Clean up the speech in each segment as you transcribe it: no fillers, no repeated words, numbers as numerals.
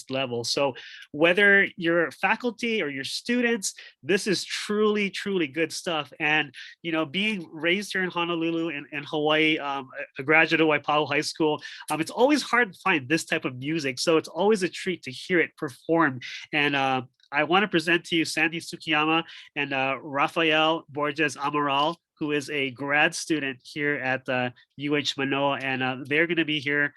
level. So whether you're faculty or your students, this is truly, truly good stuff. And, you know, being raised here in Honolulu in Hawaii, a graduate of Waipahu High School, it's always hard to find this type of music. So it's always a treat to hear it performed. And I want to present to you Sandy Tsukiyama and Rafael Borges Amaral, who is a grad student here at UH Manoa, and they're going to be here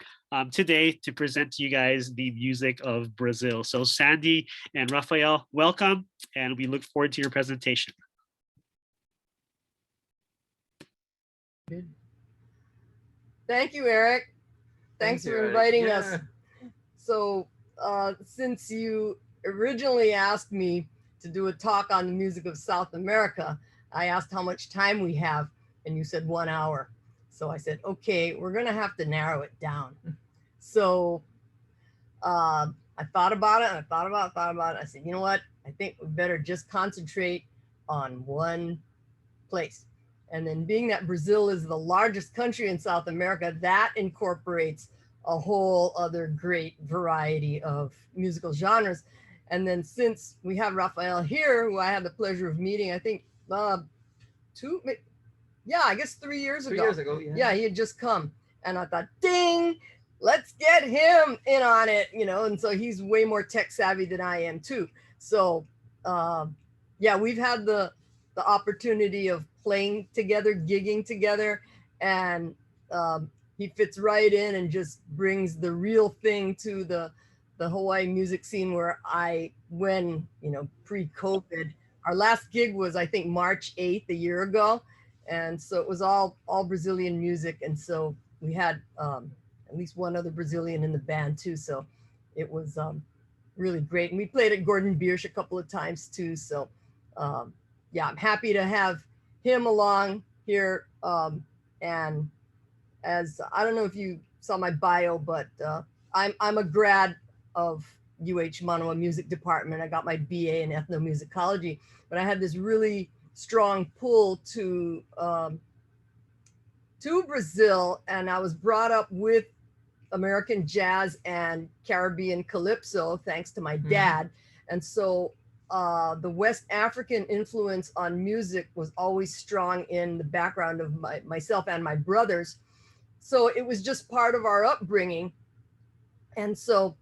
today to present to you guys the music of Brazil. So Sandy and Rafael, welcome, and we look forward to your presentation. Thank you, Eric. Thanks for inviting us. So since you originally asked me to do a talk on the music of South America, I asked how much time we have, and you said 1 hour. So I said, okay, we're gonna have to narrow it down. So I thought about it, and I thought about it. I said, you know what? I think we better just concentrate on one place. And then being that Brazil is the largest country in South America, that incorporates a whole other great variety of musical genres. And then since we have Rafael here, who I had the pleasure of meeting, I think I guess 3 years ago. 3 years ago, yeah. Yeah, he had just come. And I thought, ding, let's get him in on it, you know. And so he's way more tech savvy than I am too. So yeah, we've had the opportunity of playing together, gigging together, and he fits right in and just brings the real thing to the Hawaii music scene where when, you know, pre-COVID, our last gig was, I think, March 8th, a year ago. And so it was all Brazilian music. And so we had at least one other Brazilian in the band too. So it was really great. And we played at Gordon Biersch a couple of times too. So yeah, I'm happy to have him along here. And as, I don't know if you saw my bio, but I'm a grad of UH Manoa Music Department. I got my BA in ethnomusicology, but I had this really strong pull to Brazil, and I was brought up with American jazz and Caribbean calypso, thanks to my dad. And so the West African influence on music was always strong in the background of myself and my brothers. So it was just part of our upbringing. And so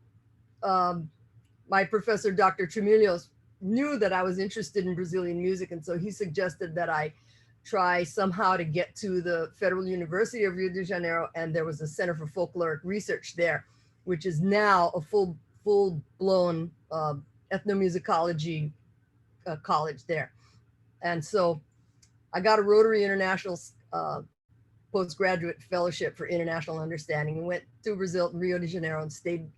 my professor, Dr. Tremillos, knew that I was interested in Brazilian music. And so he suggested that I try somehow to get to the Federal University of Rio de Janeiro. And there was a Center for Folkloric Research there, which is now a full-blown ethnomusicology college there. And so I got a Rotary International postgraduate fellowship for international understanding and went to Brazil, Rio de Janeiro, and stayed.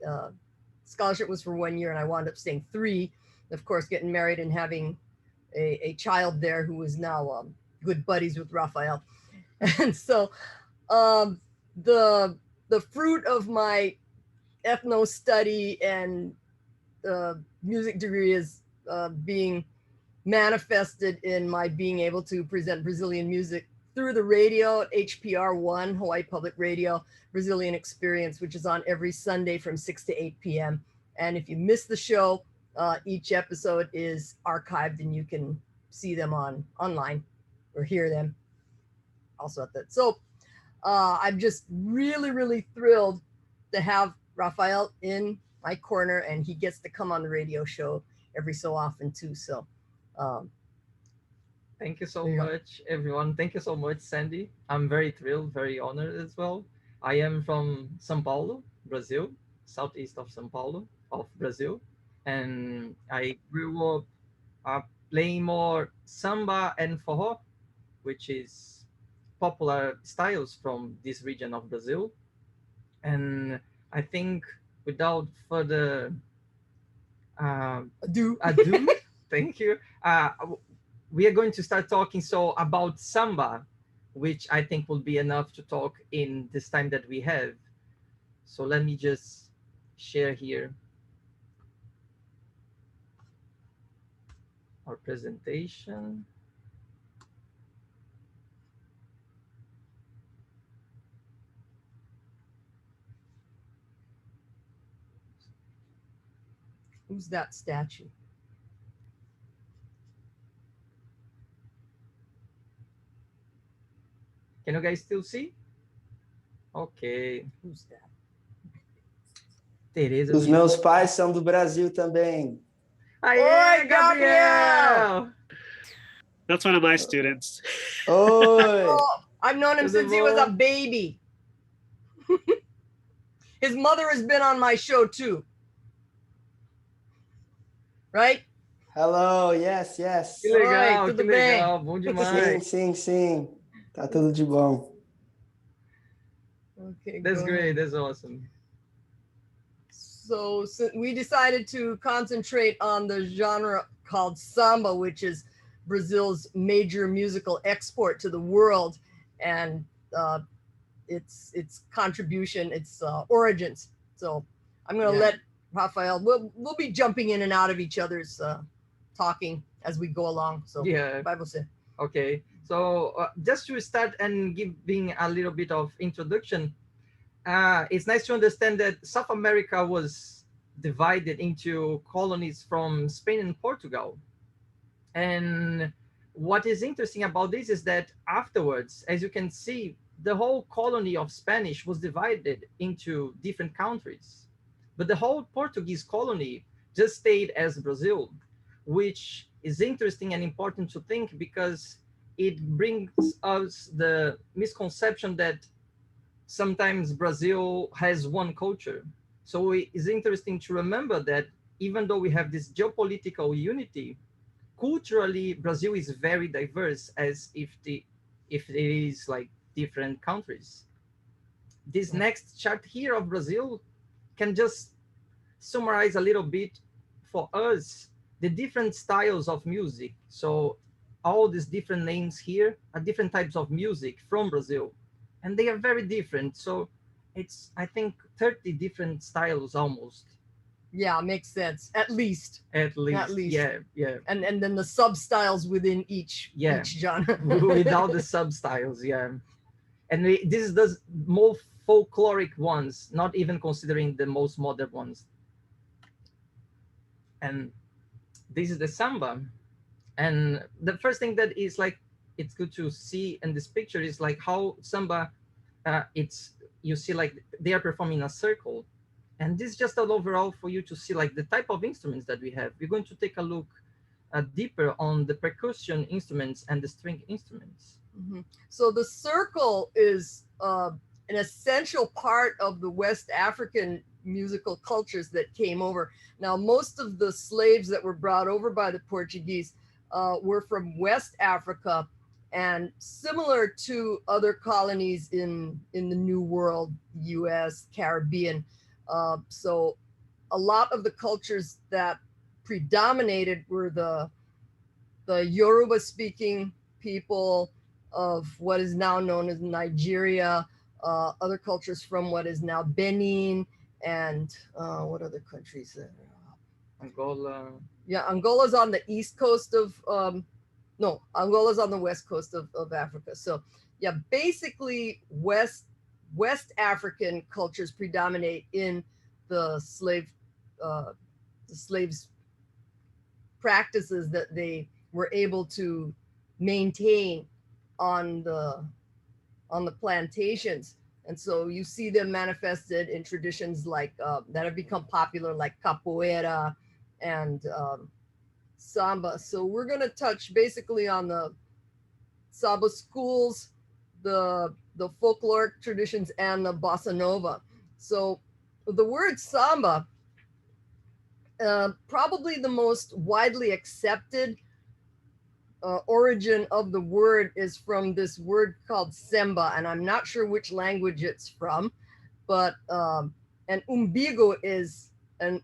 Scholarship was for 1 year, and I wound up staying 3. Of course, getting married and having a child there who is now good buddies with Rafael. And so the fruit of my ethno study and music degree is being manifested in my being able to present Brazilian music through the radio at HPR1, Hawaii Public Radio, Brazilian Experience, which is on every Sunday from 6 to 8 p.m. And if you miss the show, each episode is archived and you can see them online or hear them also at that. So I'm just really, really thrilled to have Rafael in my corner, and he gets to come on the radio show every so often too. So thank you so much, everyone. Thank you so much, Sandy. I'm very thrilled, very honored as well. I am from São Paulo, Brazil, southeast of São Paulo, of Brazil. And I grew up playing more samba and forró, which is popular styles from this region of Brazil. And I think without further ado, thank you. We are going to start talking about samba, which I think will be enough to talk in this time that we have. So let me just share here our presentation. Who's that statue? Can you guys still see? Ok. Who's that? Tereza. Os meus pais são do Brasil também. Aê, Oi, Gabriel! That's one of my students. Oi! Oh, I've known him Tudo since he was a bom? baby. His mother has been on my show too. Right? Hello, yes, yes. Que legal, Oi, que tudo bem? legal. Bom demais. Sim. Tá tudo de bom. Okay, That's go great. ahead. That's awesome. So we decided to concentrate on the genre called samba, which is Brazil's major musical export to the world, and its contribution, its origins. So I'm going to Yeah. let Rafael. We'll be jumping in and out of each other's talking as we go along. So Yeah. Bible said. Okay. So just to start and giving a little bit of introduction, it's nice to understand that South America was divided into colonies from Spain and Portugal. And what is interesting about this is that afterwards, as you can see, the whole colony of Spanish was divided into different countries. But the whole Portuguese colony just stayed as Brazil, which is interesting and important to think because it brings us the misconception that sometimes Brazil has one culture. So it's interesting to remember that even though we have this geopolitical unity, culturally Brazil is very diverse as if it is like different countries. This next chart here of Brazil can just summarize a little bit for us the different styles of music. So all these different names here are different types of music from Brazil, and they are very different. So it's, I think, 30 different styles almost. Yeah, makes sense. At least. At least. Yeah. Yeah. And then the sub styles within each genre. Without the sub styles, yeah. And this is the more folkloric ones, not even considering the most modern ones. And this is the samba. And the first thing that is like, it's good to see in this picture is like how samba, it's, you see like they are performing a circle. And this is just an overall for you to see like the type of instruments that we have. We're going to take a look deeper on the percussion instruments and the string instruments. Mm-hmm. So the circle is an essential part of the West African musical cultures that came over. Now, most of the slaves that were brought over by the Portuguese were from West Africa, and similar to other colonies in the New World, U.S., Caribbean. So a lot of the cultures that predominated were the Yoruba-speaking people of what is now known as Nigeria, other cultures from what is now Benin, and what other countries? Angola. Yeah, Angola's on the east coast of, no, Angola's on the west coast of Africa. So yeah, basically West African cultures predominate in the slaves practices that they were able to maintain on the plantations. And so you see them manifested in traditions like that have become popular, like capoeira and samba. So we're going to touch basically on the samba schools, the folkloric traditions, and the bossa nova. So the word samba, probably the most widely accepted origin of the word is from this word called semba, and I'm not sure which language it's from, but and umbigo is an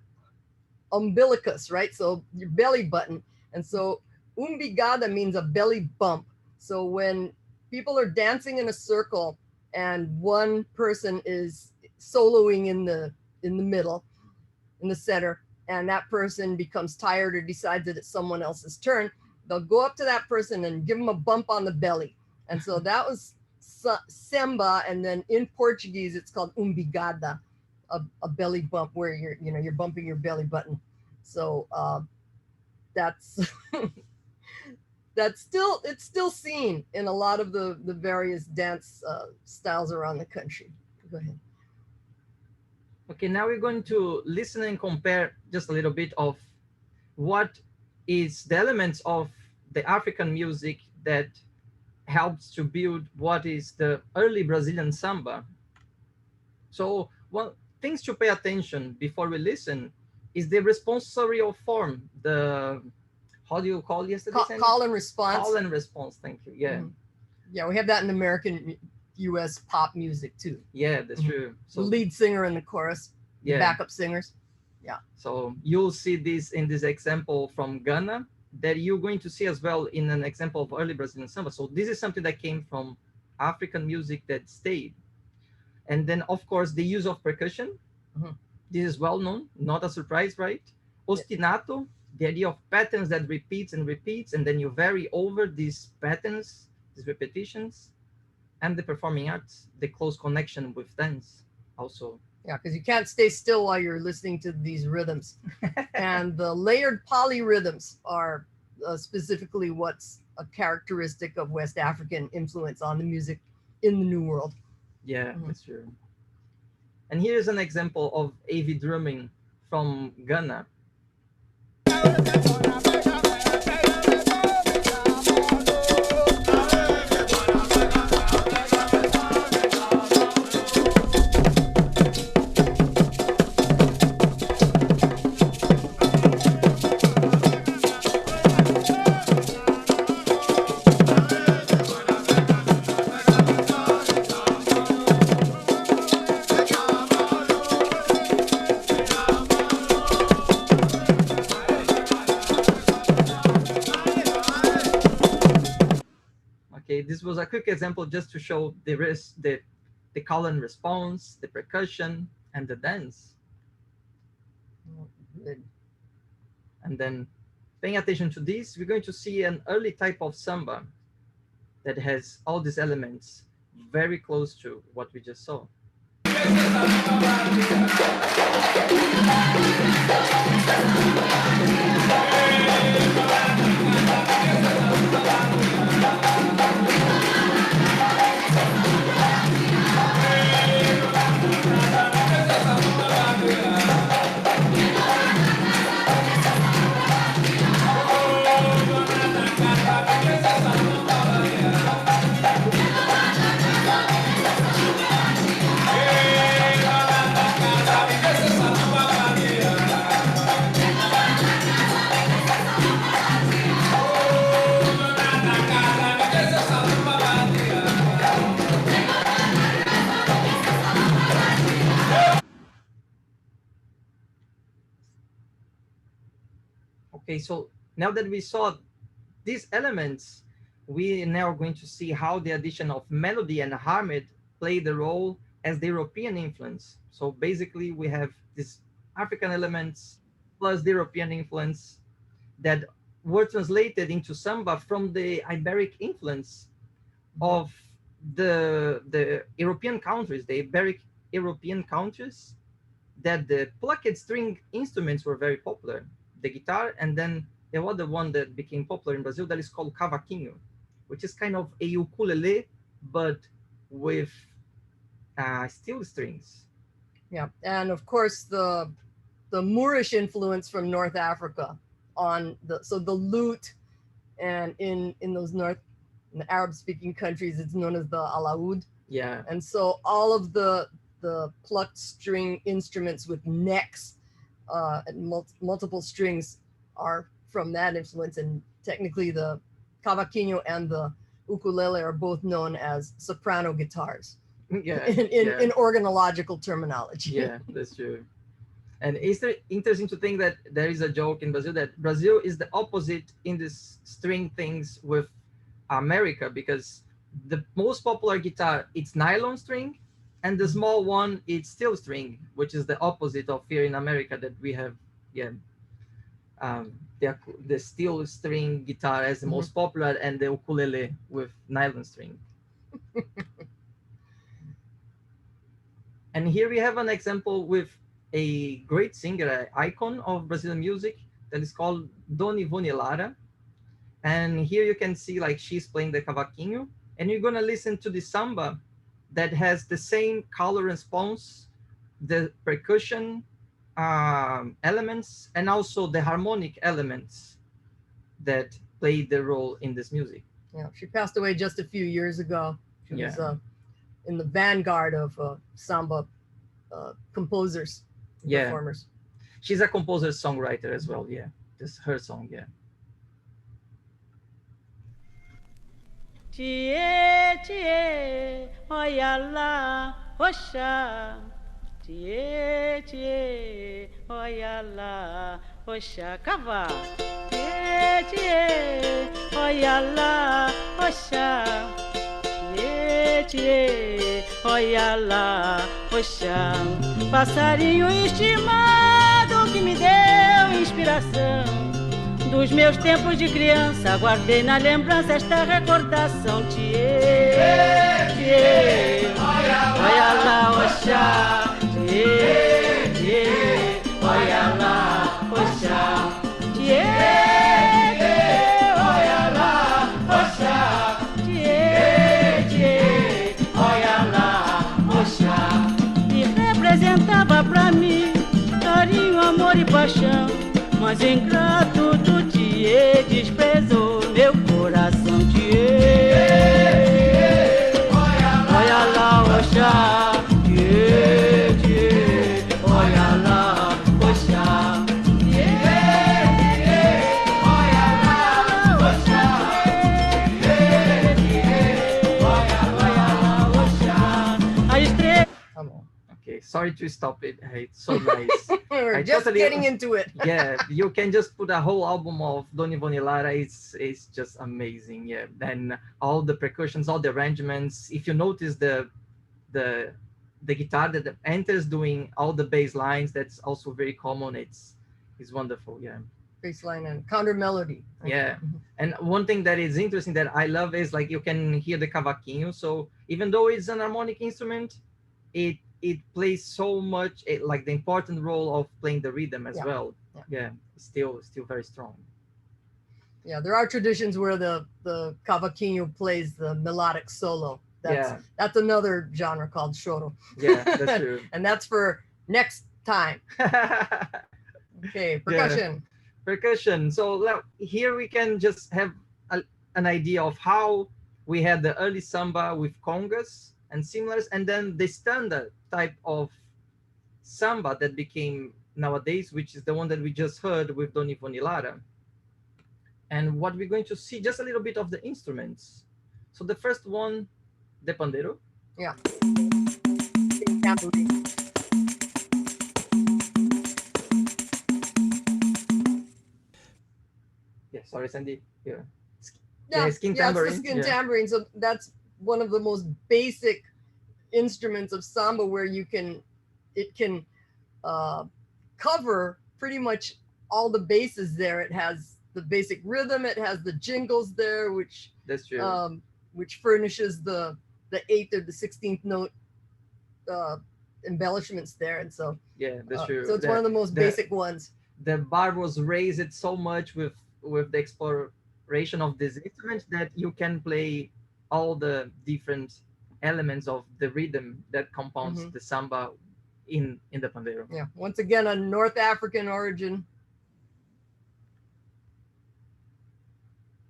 umbilicus, right? So your belly button. And so umbigada means a belly bump. So when people are dancing in a circle and one person is soloing in the middle, in the center, and that person becomes tired or decides that it's someone else's turn, they'll go up to that person and give them a bump on the belly. And so that was semba. And then in Portuguese, it's called umbigada, a belly bump where you're bumping your belly button. So that's it's still seen in a lot of the various dance styles around the country. Go ahead. Okay, now we're going to listen and compare just a little bit of what is the elements of the African music that helps to build what is the early Brazilian samba. So one things to pay attention before we listen is the responsorial form. The how do you call yesterday? Call and response. Call and response. Thank you. Yeah. Mhm. Yeah, we have that in American U.S. pop music too. Yeah, that's true. So lead singer and the chorus, yeah, backup singers. Yeah. So you'll see this in this example from Ghana that you're going to see as well in an example of early Brazilian samba. So this is something that came from African music that stayed. And then, of course, the use of percussion. Mhm. This is well known, not a surprise, right? Ostinato, the idea of patterns that repeats and repeats, and then you vary over these patterns, these repetitions. And the performing arts, the close connection with dance also. Yeah, because you can't stay still while you're listening to these rhythms. And the layered polyrhythms are specifically what's a characteristic of West African influence on the music in the New World. Yeah, that's true. And here's an example of AV drumming from Ghana. Okay, this was a quick example just to show the call and response, the percussion, and the dance. Good. And then paying attention to this, we're going to see an early type of samba that has all these elements very close to what we just saw. Okay, so now that we saw these elements, we are now going to see how the addition of melody and harmony play the role as the European influence. So basically we have these African elements plus the European influence that were translated into samba from the Iberic influence of the European countries, the Iberic European countries, that the plucked string instruments were very popular. The guitar, and then the other one that became popular in Brazil that is called cavaquinho, which is kind of a ukulele, but with steel strings. Yeah, and of course the Moorish influence from North Africa on the lute, and in those in the Arab-speaking countries, it's known as the alaoud. Yeah. And so all of the plucked string instruments with necks and multiple strings are from that influence. And technically the cavaquinho and the ukulele are both known as soprano guitars. Yeah. In organological terminology. Yeah, that's true. And it's interesting to think that there is a joke in Brazil that Brazil is the opposite in this string things with America, because the most popular guitar, it's nylon string, and the small one, it's steel string, which is the opposite of here in America, that we have, the steel string guitar as the most popular, and the ukulele with nylon string. And here we have an example with a great singer, an icon of Brazilian music that is called Dona Ivone Lara. And here you can see like she's playing the cavaquinho, and you're gonna listen to the samba that has the same color response, the percussion elements, and also the harmonic elements that play the role in this music. Yeah, she passed away just a few years ago. She was Yeah. in the vanguard of samba composers, and Yeah. performers. She's a composer songwriter as well. Yeah, this her song. Yeah. Tchê, tchê, olha lá, oxá. Tchê, tchê, olha lá, oxá, cavá. Tchê, tchê, olha lá, oxá. Tchê, tchê, olha lá, oxá. Passarinho estimado que me deu inspiração. Dos meus tempos de criança, guardei na lembrança esta recordação. Tchê, tchê, olha lá, oxá. Tchê, tchê, olha lá, oxá. Tchê, tchê, olha lá, oxá. Tchê, tchê, olha lá, oxá. E representava pra mim carinho, amor e paixão. Mas ingrato do Tchê desprezou meu coração. Tchê, olha lá, oxá. Tchê, tchê, olha lá, oxá. Tchê, olha lá, oxá. Tchê, tchê, olha lá, oxá. A estrela. Come on. Okay. Sorry to stop it. It's so nice. We're I just totally- getting into it. Yeah, you can just put a whole album of Dona Ivone Lara. It's just amazing. Yeah, and all the percussions, all the arrangements. If you notice the guitar that enters doing all the bass lines, that's also very common. It's wonderful. Yeah. Baseline and counter melody. Yeah. And one thing that is interesting that I love is like you can hear the cavaquinho. So even though it's an harmonic instrument, it plays so much like the important role of playing the rhythm as Yeah. well. Yeah. Yeah, still very strong. Yeah, there are traditions where the cavaquinho plays the melodic solo. That's another genre called choro. Yeah, that's true. And that's for next time. Okay, percussion. Percussion. So here we can just have an idea of how we had the early samba with congas and similars, and then the standard type of samba that became nowadays, which is the one that we just heard with Dona Ivone Lara. And what we're going to see, just a little bit of the instruments. So the first one, the pandeiro. Yeah. Tambourine. Yeah, sorry, Sandy. Yeah. Yeah, skin yeah, tambourine. it's the skin Yeah. tambourine. So that's one of the most basic instruments of samba where it can cover pretty much all the bases there. It has the basic rhythm, it has the jingles there, which That's true. which furnishes the 8th or the 16th note embellishments there. And so Yeah, that's true. so it's one of the most basic ones. The bar was raised so much with the exploration of this instrument that you can play all the different elements of the rhythm that compounds Mhm. the samba in the pandeiro. Yeah, once again, a North African origin.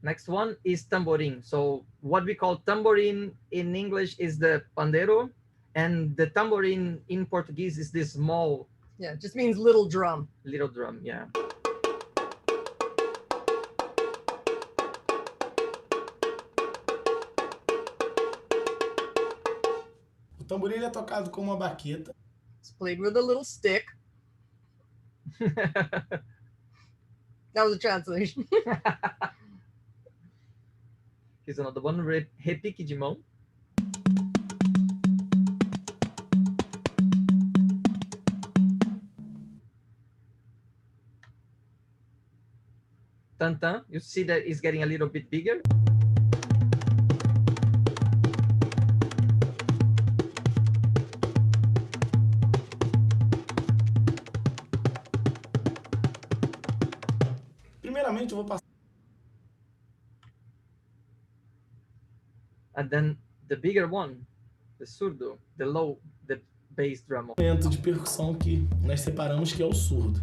Next one is tamborim. So what we call tamborim in English is the pandeiro, and the tamborim in Portuguese is this small Yeah, it just means little drum. little drum. Yeah. O tamborim ele é tocado com uma baqueta. It's played with a little stick. That was a translation. Here's another one, repique de mão. Tantan, you see that it's getting a little bit bigger. primeiramente eu vou passar And then the bigger one, the surdo, the low, the bass drum. um momento de percussão que nós separamos, que é o surdo.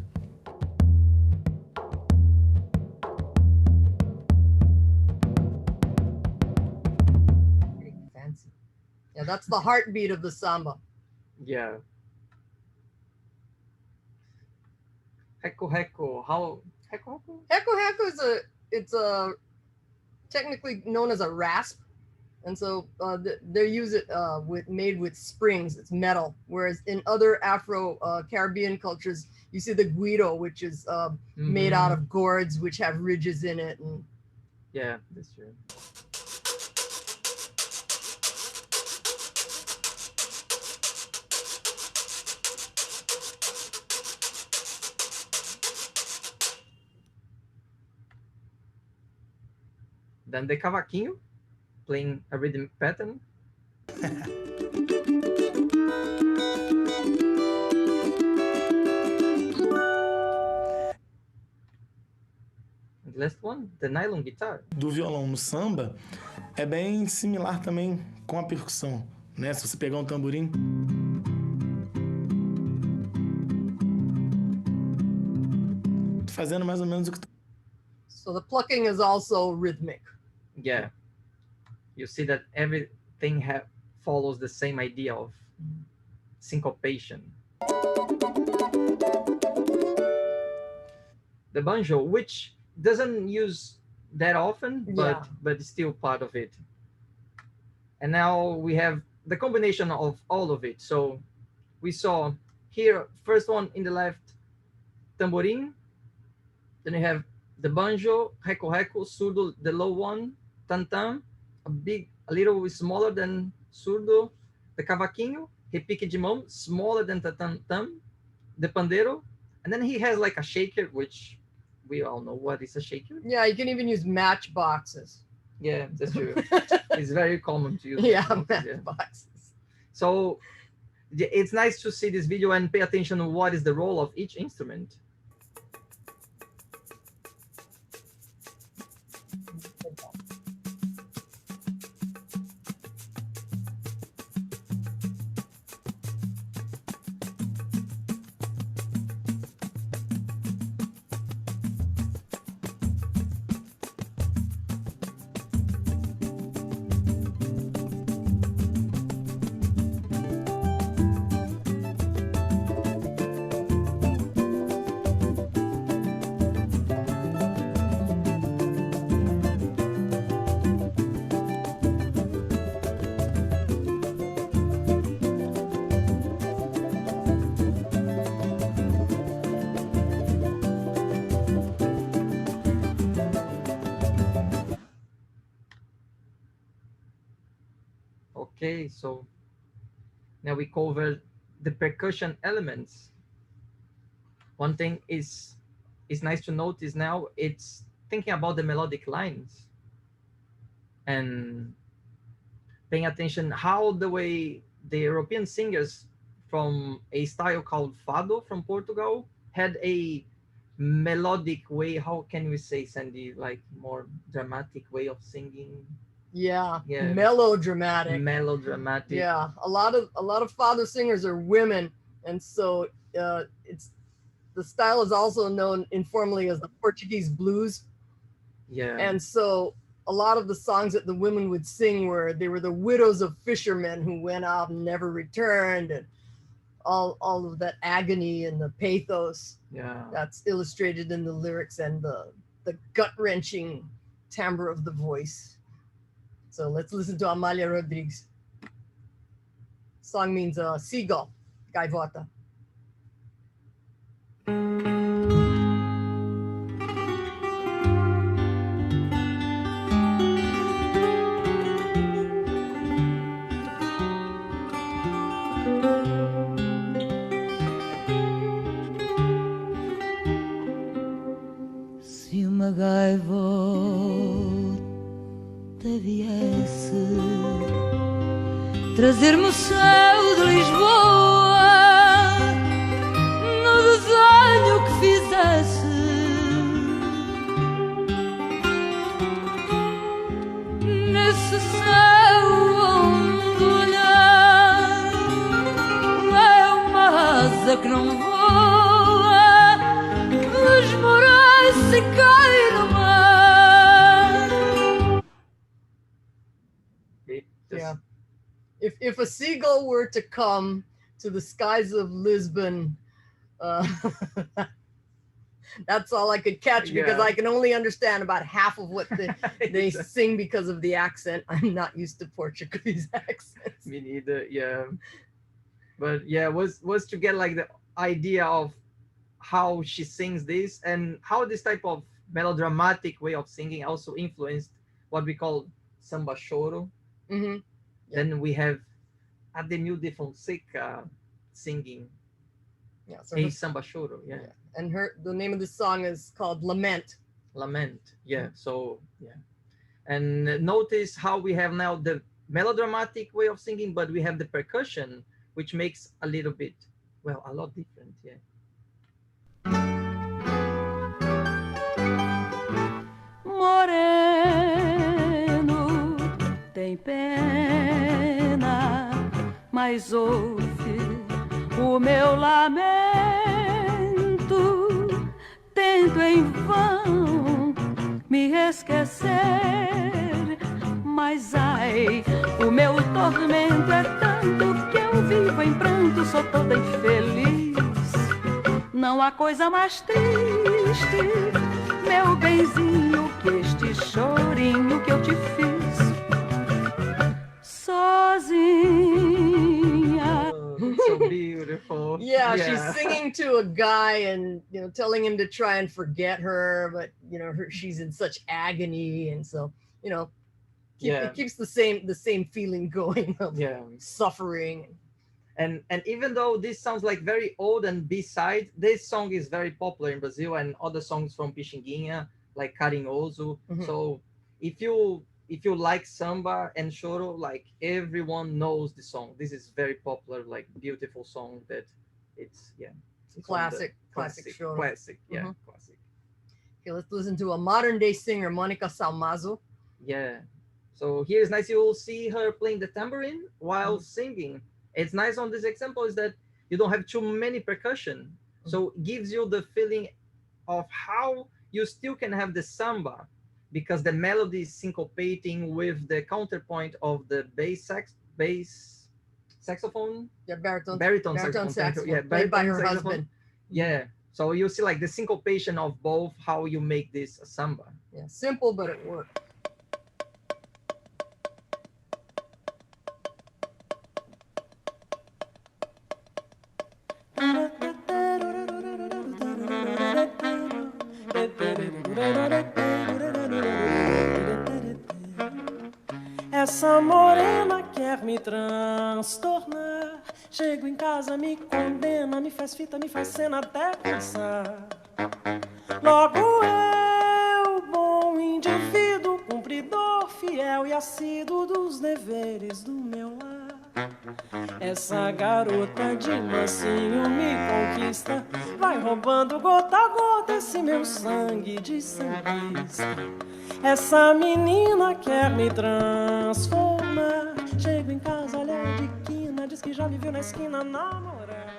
Fancy. Yeah, that's the heartbeat of the samba. Yeah. Heko heko. How heko heko? Heko heko is it's technically known as a rasp, and so they use it made with springs. It's metal. Whereas in other Afro Caribbean cultures, you see the guiro, which is made out of gourds, which have ridges in it. And yeah, that's true. Then the cavaquinho, playing a rhythm pattern. And last one, the nylon guitar. Do violão no samba é bem similar também com a percussão, né? Se você pegar um tamborim, fazendo mais ou menos o que so the plucking is also rhythmic. Yeah, you see that everything follows the same idea of syncopation. The banjo, which doesn't use that often, but it's still part of it. And now we have the combination of all of it. So we saw here, first one in the left, tamborim. Then you have the banjo, heko heko, surdo, the low one, tantam, a little smaller than surdo, the cavaquinho, repique de mão, smaller than tantam, the pandeiro, and then he has like a shaker, which we all know what is a shaker. Yeah, you can even use matchboxes. Yeah, that's true. It's very common to use. Yeah, matchboxes. So it's nice to see this video and pay attention to what is the role of each instrument. Okay, so now we cover the percussion elements. One thing is nice to notice now, it's thinking about the melodic lines and paying attention how the way the European singers from a style called fado from Portugal had a melodic way. How can we say, Sandy, like more dramatic way of singing? Yeah, melodramatic. Melodramatic. Yeah, a lot of fado singers are women, and so it's the style is also known informally as the Portuguese blues. Yeah. And so a lot of the songs that the women would sing were they were the widows of fishermen who went out and never returned, and all of that agony and the pathos. Yeah. That's illustrated in the lyrics and the gut-wrenching timbre of the voice. So let's listen to Amalia Rodrigues. Song means seagull, gaivota. Se uma gaivota viesse trazer-me o céu de Lisboa no desenho que fizesse, if a seagull were to come to the skies of Lisbon, that's all I could catch because Yeah. I can only understand about half of what they Exactly. sing because of the accent. I'm not used to Portuguese accents. Me neither. Yeah. But yeah, was to get like the idea of how she sings this and how this type of melodramatic way of singing also influenced what we call samba choro. Hmm. Then we have Ademil de Fonseca singing Yeah. So a samba choro. Yeah. yeah. And the name of the song is called Lament. Lament. Yeah. So yeah. And notice how we have now the melodramatic way of singing, but we have the percussion, which makes a little bit, well, a lot different. Yeah. Moreno tem pena, mas ouve o meu lamento. Tento em vão me esquecer, mas ai, o meu tormento é tanto que eu vivo em pranto, sou toda infeliz. Não há coisa mais triste, meu benzinho, que este chorinho que eu te fiz sozinha. So beautiful. Yeah, she's singing to a guy and telling him to try and forget her, but she's in such agony, and so it keeps the same feeling going of suffering. And even though this sounds like very old and B-side, this song is very popular in Brazil and other songs from Pixinguinha, like Carinhoso. Mhm. So if you like samba and choro, like everyone knows the song. This is very popular, like beautiful song that it's Classic choro. Classic, yeah, Mhm. classic. Okay, let's listen to a modern day singer, Monica Salmazo. Yeah. So here is nice. You will see her playing the tambourine while singing. It's nice on this example is that you don't have too many percussion. So it gives you the feeling of how you still can have the samba because the melody is syncopating with the counterpoint of the bass saxophone. Yeah, baritone saxophone. saxophone, Yeah, played by her saxophone. husband. Yeah. So you see like the syncopation of both, how you make this a samba. Yeah, simple, but it worked. Essa morena quer me transtornar. Chego em casa, me condena, me faz fita, me faz cena até cansar. Logo eu, bom indivíduo, cumpridor, fiel e assíduo dos deveres do meu lar. Essa garota de mansinho me conquista, vai roubando gota a gota esse meu sangue de sanguista. Essa menina quer me transformar. Chego em casa, olha de quina, diz que já me viu na esquina namorar.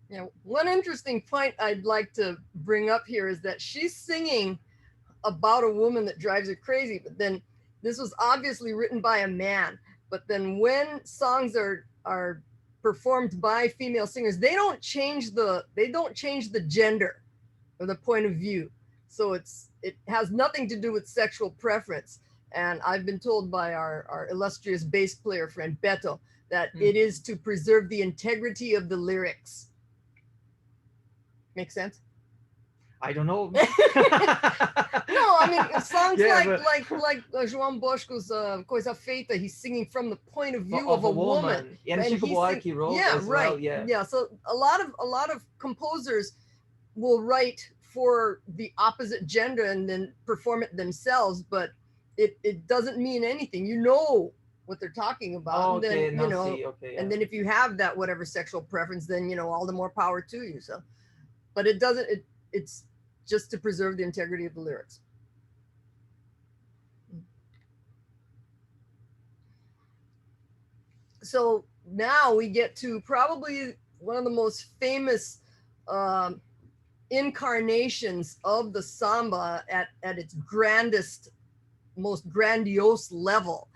Yeah, one interesting point I'd like to bring up here is that she's singing about a woman that drives her crazy, but then this was obviously written by a man. But then when songs are performed by female singers, they don't change the gender or the point of view. So it has nothing to do with sexual preference. And I've been told by our illustrious bass player friend Beto that it is to preserve the integrity of the lyrics. Make sense? I don't know. No, I mean songs like João Bosco's Coisa Feita, he's singing from the point of view of a woman. And Chico Buarque wrote as right. well. Yeah. So a lot of composers will write for the opposite gender and then perform it themselves, but it doesn't mean anything. You know what they're talking about. Okay, and then and then if you have that whatever sexual preference, then all the more power to you. So, but it doesn't. It's just to preserve the integrity of the lyrics. So now we get to probably one of the most famous incarnations of the samba at its grandest, most grandiose level.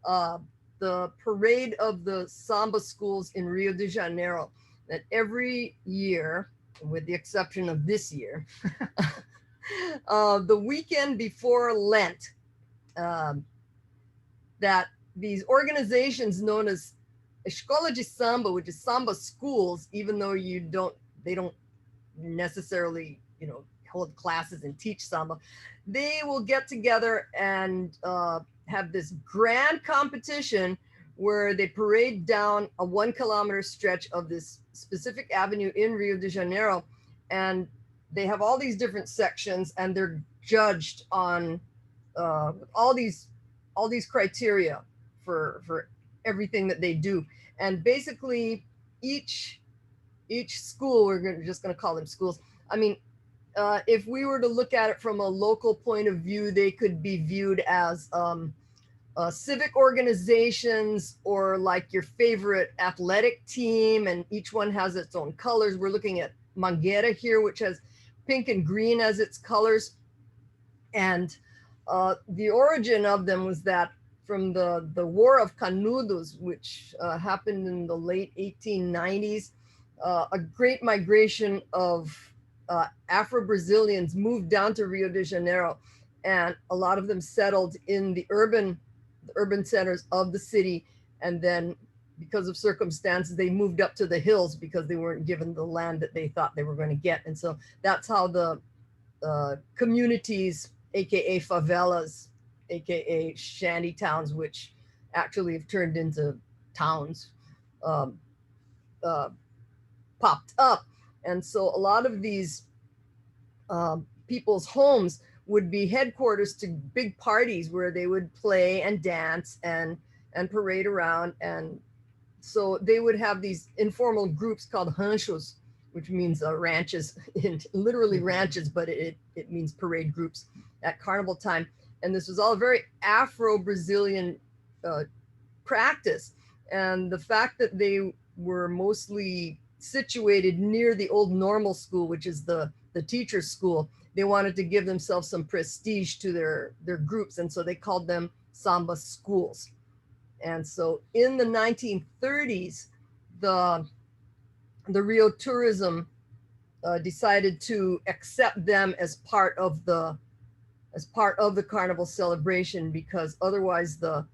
The the parade of the samba schools in Rio de Janeiro, that every year, with the exception of this year, the weekend before Lent, that these organizations known as Escola de Samba, which is samba schools, even though they don't necessarily, hold classes and teach samba, they will get together and have this grand competition where they parade down a 1 kilometer stretch of this specific avenue in Rio de Janeiro. And they have all these different sections, and they're judged on all these criteria for everything that they do. And basically each school, just going to call them schools. I mean, if we were to look at it from a local point of view, they could be viewed as civic organizations, or like your favorite athletic team, and each one has its own colors. We're looking at Mangueira here, which has pink and green as its colors. And the origin of them was that from the War of Canudos, which happened in the late 1890s, a great migration of Afro-Brazilians moved down to Rio de Janeiro, and a lot of them settled in the urban centers of the city. And then because of circumstances, they moved up to the hills because they weren't given the land that they thought they were going to get. And so that's how the communities, aka favelas, aka shanty towns, which actually have turned into towns, popped up. And so a lot of these people's homes would be headquarters to big parties where they would play and dance and parade around. And so they would have these informal groups called ranchos, which means ranches, literally ranches, but it means parade groups at carnival time. And this was all very Afro-Brazilian practice. And the fact that they were mostly situated near the old normal school, which is the teacher's school, they wanted to give themselves some prestige to their groups. And so they called them samba schools. And so in the 1930s, the Rio Tourism decided to accept them as part of the carnival celebration, because otherwise the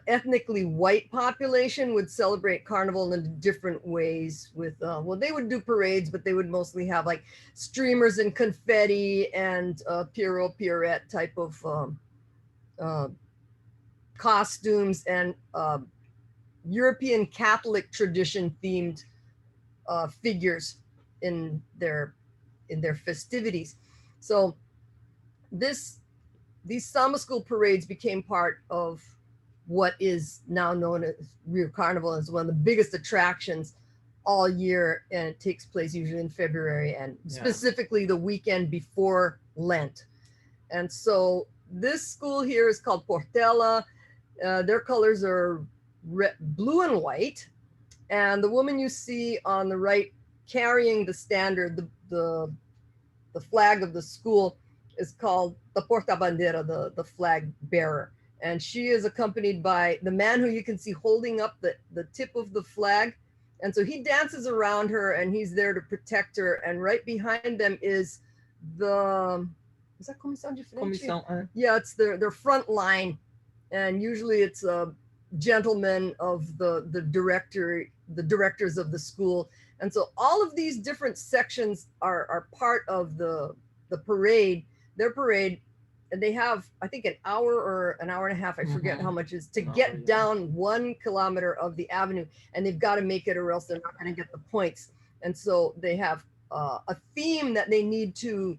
ethnically white population would celebrate carnival in different ways with, they would do parades, but they would mostly have like streamers and confetti and Pierrot type of costumes, and European Catholic tradition themed figures in their festivities. So these samba school parades became part of what is now known as Rio Carnival, as one of the biggest attractions all year, and it takes place usually in February, and specifically the weekend before Lent. And so this school here is called Portela. Their colors are blue and white, and the woman you see on the right carrying the standard, the flag of the school, is called the porta-bandeira, the flag bearer. And she is accompanied by the man who you can see holding up the tip of the flag. And so he dances around her, and he's there to protect her. And right behind them is is that comissão de frente? Yeah, it's their front line. And usually it's a gentleman of the directors of the school. And so all of these different sections are part of the parade, their parade. And they have, I think, an hour or an hour and a half, I forget how much is, to get down 1 kilometer of the avenue. And they've got to make it, or else they're not going to get the points. And so they have a theme that they need to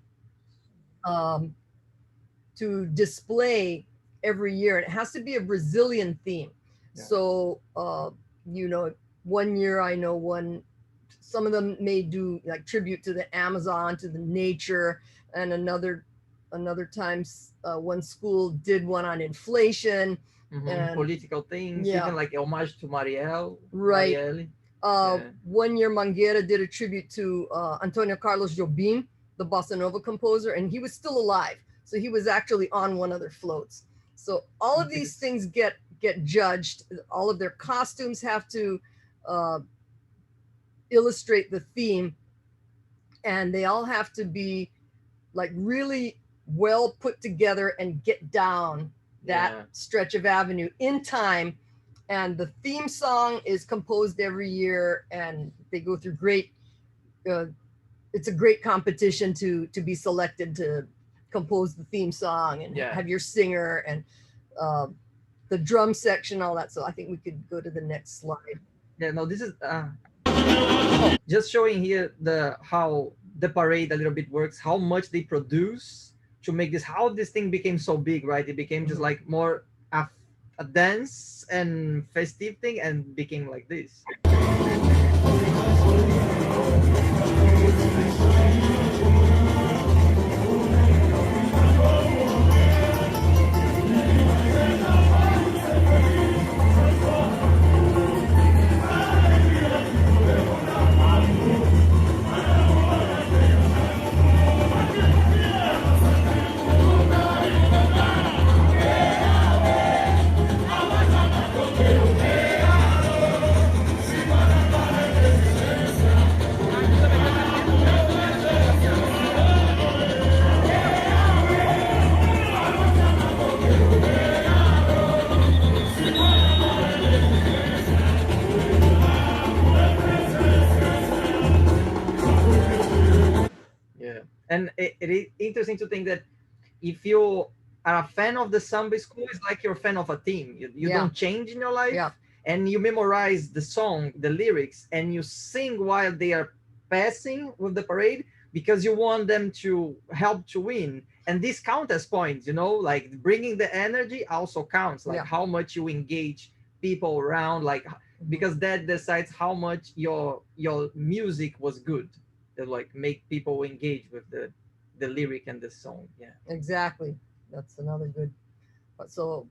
display every year. And it has to be a Brazilian theme. Yeah. So, 1 year I know some of them may do like tribute to the Amazon, to the nature, and another times one school did one on inflation and political things, even like homage to Marielle. Right. Marielle. 1 year Mangueira did a tribute to Antonio Carlos Jobim, the bossa nova composer, and he was still alive. So he was actually on one of their floats. So all of these things get get judged. All of their costumes have to illustrate the theme, and they all have to be like really well put together and get down that stretch of avenue in time. And the theme song is composed every year, and they go through great it's a great competition to be selected to compose the theme song and have your singer and the drum section, all that. So I think we could go to the next slide. Yeah, no, this is just showing here how the parade a little bit works, how much they produce to make this, how this thing became so big, right? It became just like more a dance and festive thing, and became like this. And it is interesting to think that if you are a fan of the samba school, it's like you're a fan of a team. You don't change in your life, and you memorize the song, the lyrics, and you sing while they are passing with the parade because you want them to help to win. And this counts as points, like bringing the energy also counts, like how much you engage people around, like because that decides how much your music was good. Like make people engage with the lyric and the song. Exactly. That's another good. So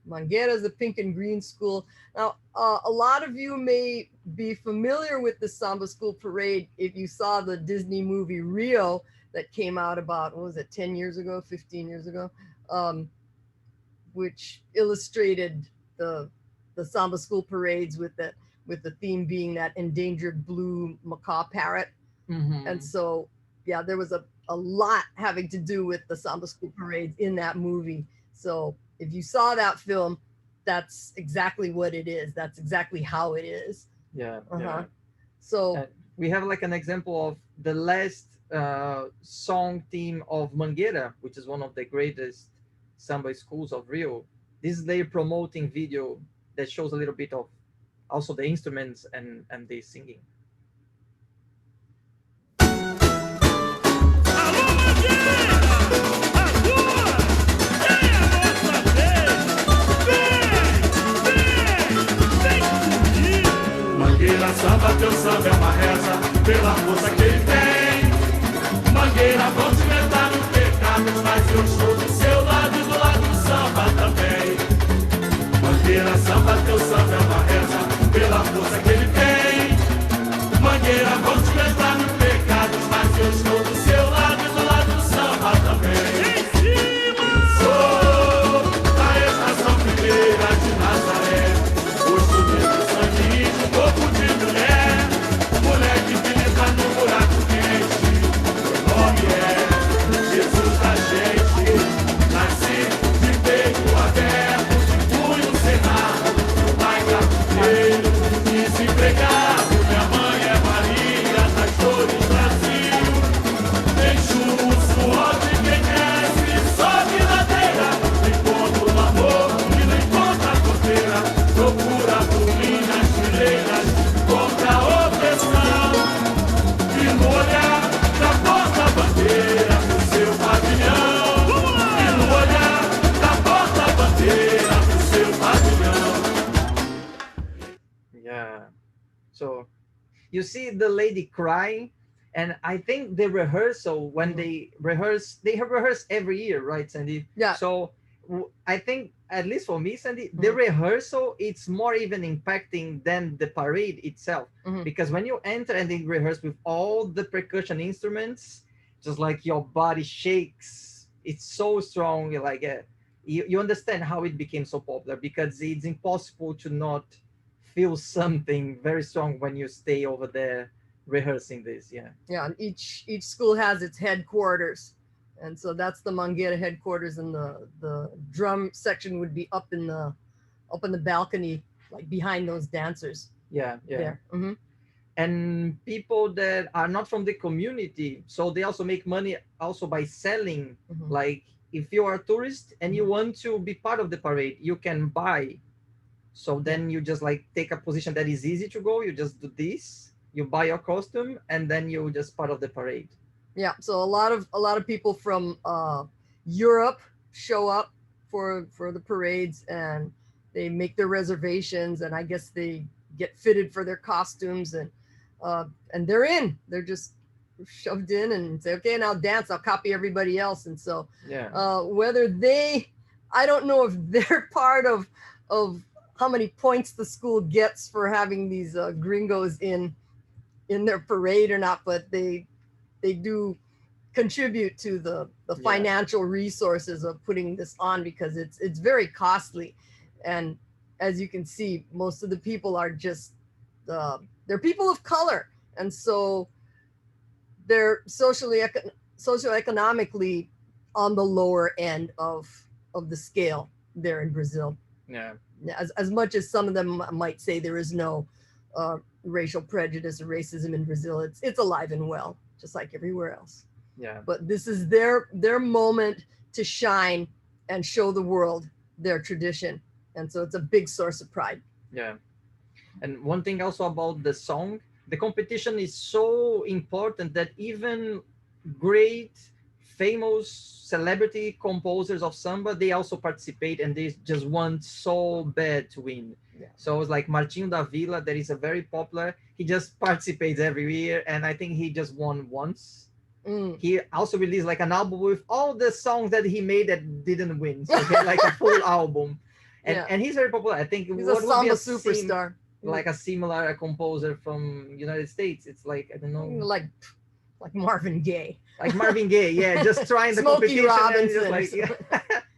Mangueira is the pink and green school. Now a lot of you may be familiar with the samba school parade if you saw the Disney movie Rio that came out about, what was it, 10 years ago, 15 years ago, which illustrated the samba school parades with the theme being that endangered blue macaw parrot. And so, there was a lot having to do with the samba school parades in that movie. So if you saw that film, that's exactly what it is. That's exactly how it is. So we have like an example of the last song theme of Mangueira, which is one of the greatest samba schools of Rio. This is their promoting video that shows a little bit of also the instruments and the singing. Mangueira samba, teu samba é uma reza pela força que ele tem. Mangueira, vão te meter no pecado, mas eu estou do seu lado e do lado do samba também. Mangueira samba, teu samba é uma reza pela força que ele tem. Mangueira, vão te meter no pecado, mas eu estou do seu lado e do lado do samba também. Em cima! Sou a estação primeira de Nazaré. Gosto do sangue, corpo de mulher. Moleque que entra no buraco quente. Meu nome é Jesus da gente. Nasci de peito aberto, de punho cerrado. Pai carpinteiro, desempregado. Minha mãe é Maria das Dores Brasil. Tem chuva, suor de quem desce, sobe ladeira. Encontro no amor e não encontra a fronteira. Procura por mim nas fileiras contra a opressão. E no olhar da porta-bandeira pro seu pavilhão. E no olhar da porta-bandeira pro seu pavilhão. So you see the lady crying, and I think the rehearsal, when they rehearse every year, right, Sandy? So I think, at least for me, Sandy, the rehearsal, it's more even impacting than the parade itself. Because when you enter and they rehearse with all the percussion instruments, just like your body shakes. It's so strong. Like you understand how it became so popular, because it's impossible to not feel something very strong when you stay over there rehearsing this. Yeah. Yeah, and each school has its headquarters, and so that's the Mangueira headquarters, and the drum section would be up in the balcony, like behind those dancers Yeah. there. Mm-hmm. And people that are not from the community, so they also make money also by selling. Mhm. Like if you are a tourist and you Mhm. want to be part of the parade, you can buy. So then you just like take a position that is easy to go, you just do this, you buy your costume, and then you just part of the parade. Yeah, so a lot of people from Europe show up for the parades, and they make their reservations, and I guess they get fitted for their costumes, and they're in. They're just shoved in and say, okay, now dance. I'll copy everybody else, and so Yeah. whether I don't know if they're part of how many points the school gets for having these gringos in their parade or not, but they do contribute to the Yeah. financial resources of putting this on, because it's very costly. And as you can see, most of the people are just they're people of color, and so they're socioeconomically on the lower end of the scale there in Brazil. Yeah. As much as some of them might say there is no racial prejudice or racism in Brazil, it's alive and well, just like everywhere else. Yeah. But this is their moment to shine and show the world their tradition, and so it's a big source of pride. Yeah. And one thing also about the song, the competition is so important that even great famous celebrity composers of samba, they also participate, and they just want so bad to win. Yeah. So it's like Martinho da Vila, that is a very popular, he just participates every year, and I think he just won once. He also released like an album with all the songs that he made that didn't win, so he had like a full album. And he's very popular. I think he's a samba superstar, like a similar composer from United States. It's like, I don't know, like Marvin Gaye. Like Marvin Gaye, yeah, just trying the Smokey competition Robinson. and just like,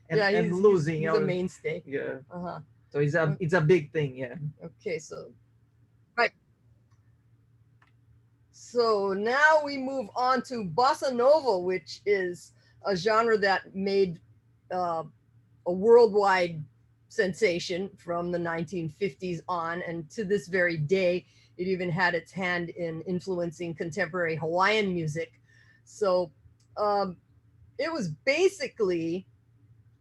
and he's losing. He's a mainstay. Yeah. Uh-huh. So it's a big thing. Yeah. Okay, so right. So now we move on to bossa nova, which is a genre that made a worldwide sensation from the 1950s on, and to this very day, it even had its hand in influencing contemporary Hawaiian music. So it was basically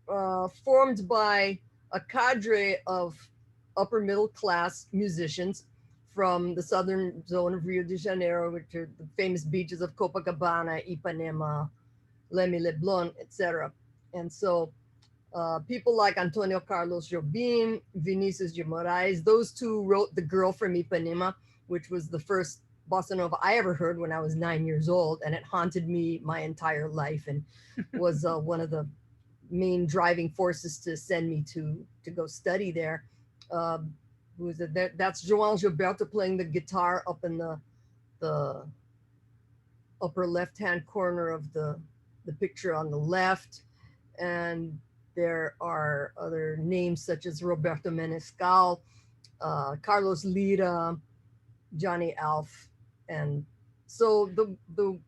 formed by a cadre of upper middle class musicians from the southern zone of Rio de Janeiro, which are the famous beaches of Copacabana, Ipanema, Leme Leblon, etc. And so people like Antonio Carlos Jobim, Vinicius de Moraes, those two wrote The Girl from Ipanema, which was the first bossa nova I ever heard when I was 9 years old, and it haunted me my entire life, and was one of the main driving forces to send me to go study there. Who is it? That's João Gilberto playing the guitar up in the upper left-hand corner of the picture on the left, and there are other names such as Roberto Menescal, Carlos Lira, Johnny Alf, and so the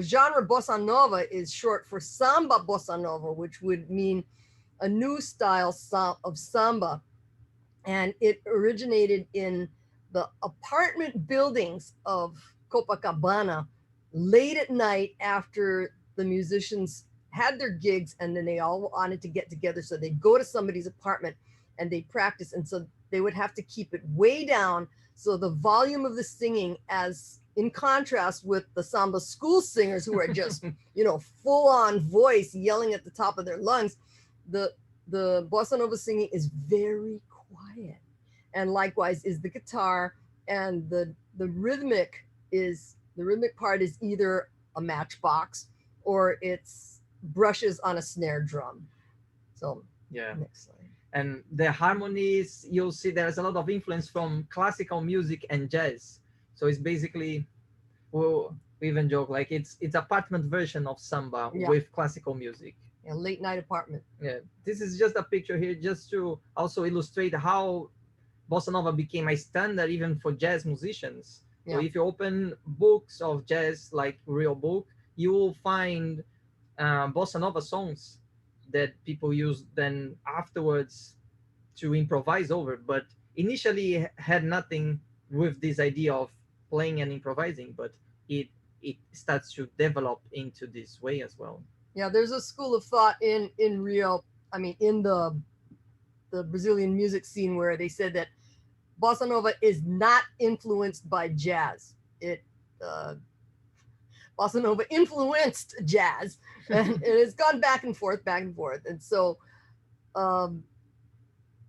genre bossa nova is short for samba bossa nova, which would mean a new style of samba, and it originated in the apartment buildings of Copacabana late at night after the musicians had their gigs, and then they all wanted to get together, so they'd go to somebody's apartment and they'd practice, and so they would have to keep it way down, so the volume of the singing, as in contrast with the samba school singers who are just full on voice yelling at the top of their lungs, the bossa nova singing is very quiet, and likewise is the guitar, and the rhythmic part is either a matchbox or it's brushes on a snare drum. So yeah, next slide. And the harmonies, you'll see there's a lot of influence from classical music and jazz. So it's basically, we even joke like it's apartment version of samba with classical music. A late night apartment. Yeah, this is just a picture here just to also illustrate how bossa nova became a standard even for jazz musicians. So Yeah. if you open books of jazz, like real book, you will find bossa nova songs that people use then afterwards to improvise over. But initially had nothing with this idea of playing and improvising, but it starts to develop into this way as well. Yeah, there's a school of thought in Rio. I mean, in the Brazilian music scene where they said that bossa nova is not influenced by jazz. It bossa nova influenced jazz, and it has gone back and forth, and so.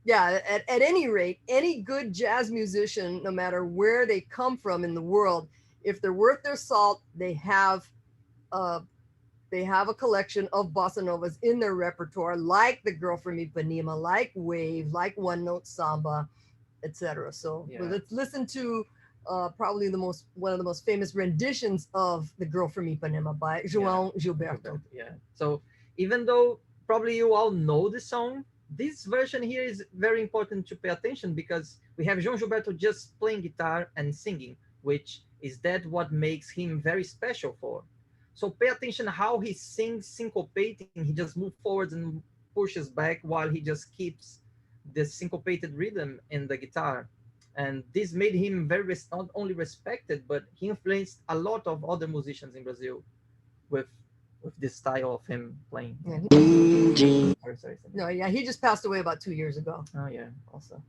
Yeah, at any rate, any good jazz musician, no matter where they come from in the world, if they're worth their salt, they have a collection of bossa novas in their repertoire, like The Girl from Ipanema, like Wave, like One Note Samba, etc. So let's listen to probably one of the most famous renditions of The Girl from Ipanema by João Gilberto. Yeah. So even though probably you all know the song, this version here is very important to pay attention because we have João Gilberto just playing guitar and singing, which is that what makes him very special for. So pay attention how he sings syncopating. He just moves forwards and pushes back while he just keeps the syncopated rhythm in the guitar. And this made him not only respected, but he influenced a lot of other musicians in Brazil with this style of him playing. Yeah, sorry. No, yeah, he just passed away about 2 years ago. Oh yeah, also.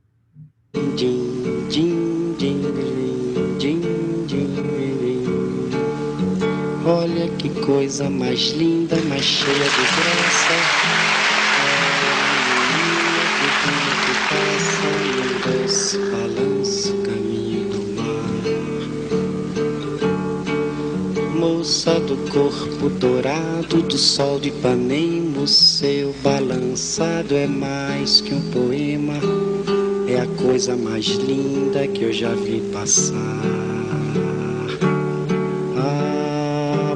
Olha que coisa mais linda, mais cheia de graça. Que passa num doce balanço, caminho do mar. Moça do corpo dourado, do sol de Ipanema, o seu balançado é mais que um poema. É a coisa mais linda que eu já vi passar.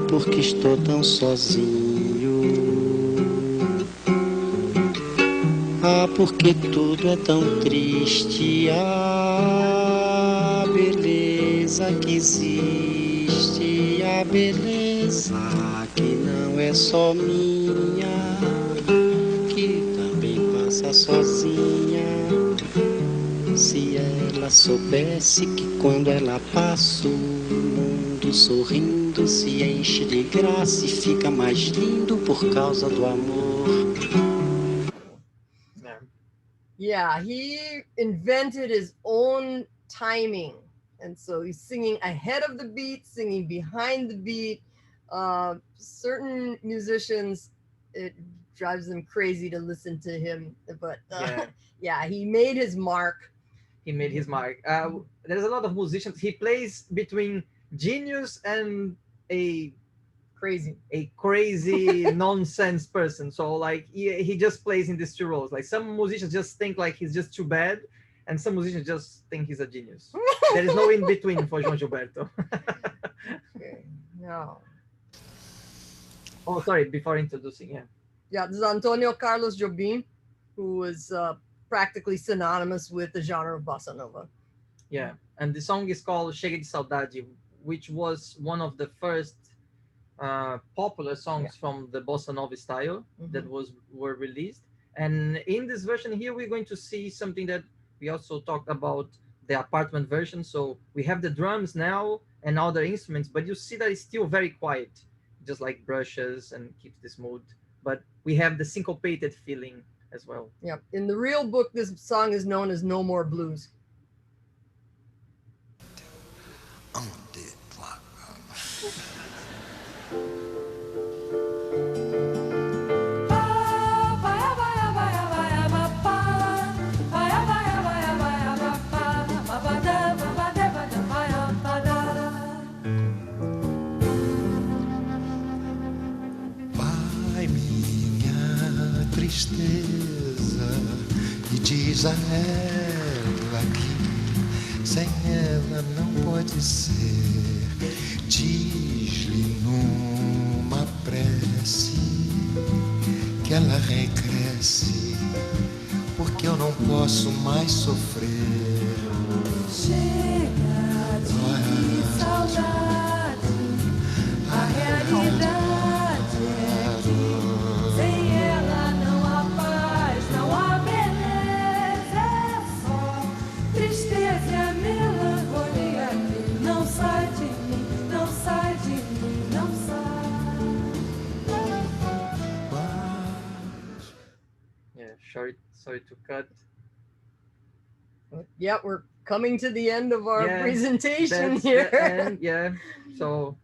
Porque estou tão sozinho. Porque tudo é tão triste. A beleza que existe, a beleza que não é só minha, que também passa sozinha. Se ela soubesse que quando ela passa o mundo sorrindo se enche de graça e fica mais lindo por causa do amor. Yeah, he invented his own timing. And so he's singing ahead of the beat, singing behind the beat. Certain musicians, it drives them crazy to listen to him. But yeah, he made his mark. He made his mark. There's a lot of musicians. He plays between genius and a crazy nonsense person. So like he just plays in these two roles. Like some musicians just think like he's just too bad, and some musicians just think he's a genius. There is no in between for João Gilberto. Okay. No. Oh, sorry. Before introducing, yeah, this is Antonio Carlos Jobim, who was practically synonymous with the genre of bossa nova. Yeah, and the song is called Chega de Saudade, which was one of the first popular songs from the bossa nova style that were released. And in this version here, we're going to see something that we also talked about, the apartment version. So we have the drums now and other instruments, but you see that it's still very quiet, just like brushes and keeps this mood. But we have the syncopated feeling as well. Yeah, in the real book, this song is known as No More Blues. Vai minha tristeza e diz a ela que sem ela não pode ser. Diz-lhe numa prece recresce, porque eu não posso mais sofrer. Chega de saudade, a realidade é que sem ela não há paz, não há beleza, é só tristeza e a melancolia que não sai de mim, não sai de mim, não sai. Yeah, sorry to cut. Yeah, we're coming to the end of our Yeah, presentation That's here. the end, yeah. So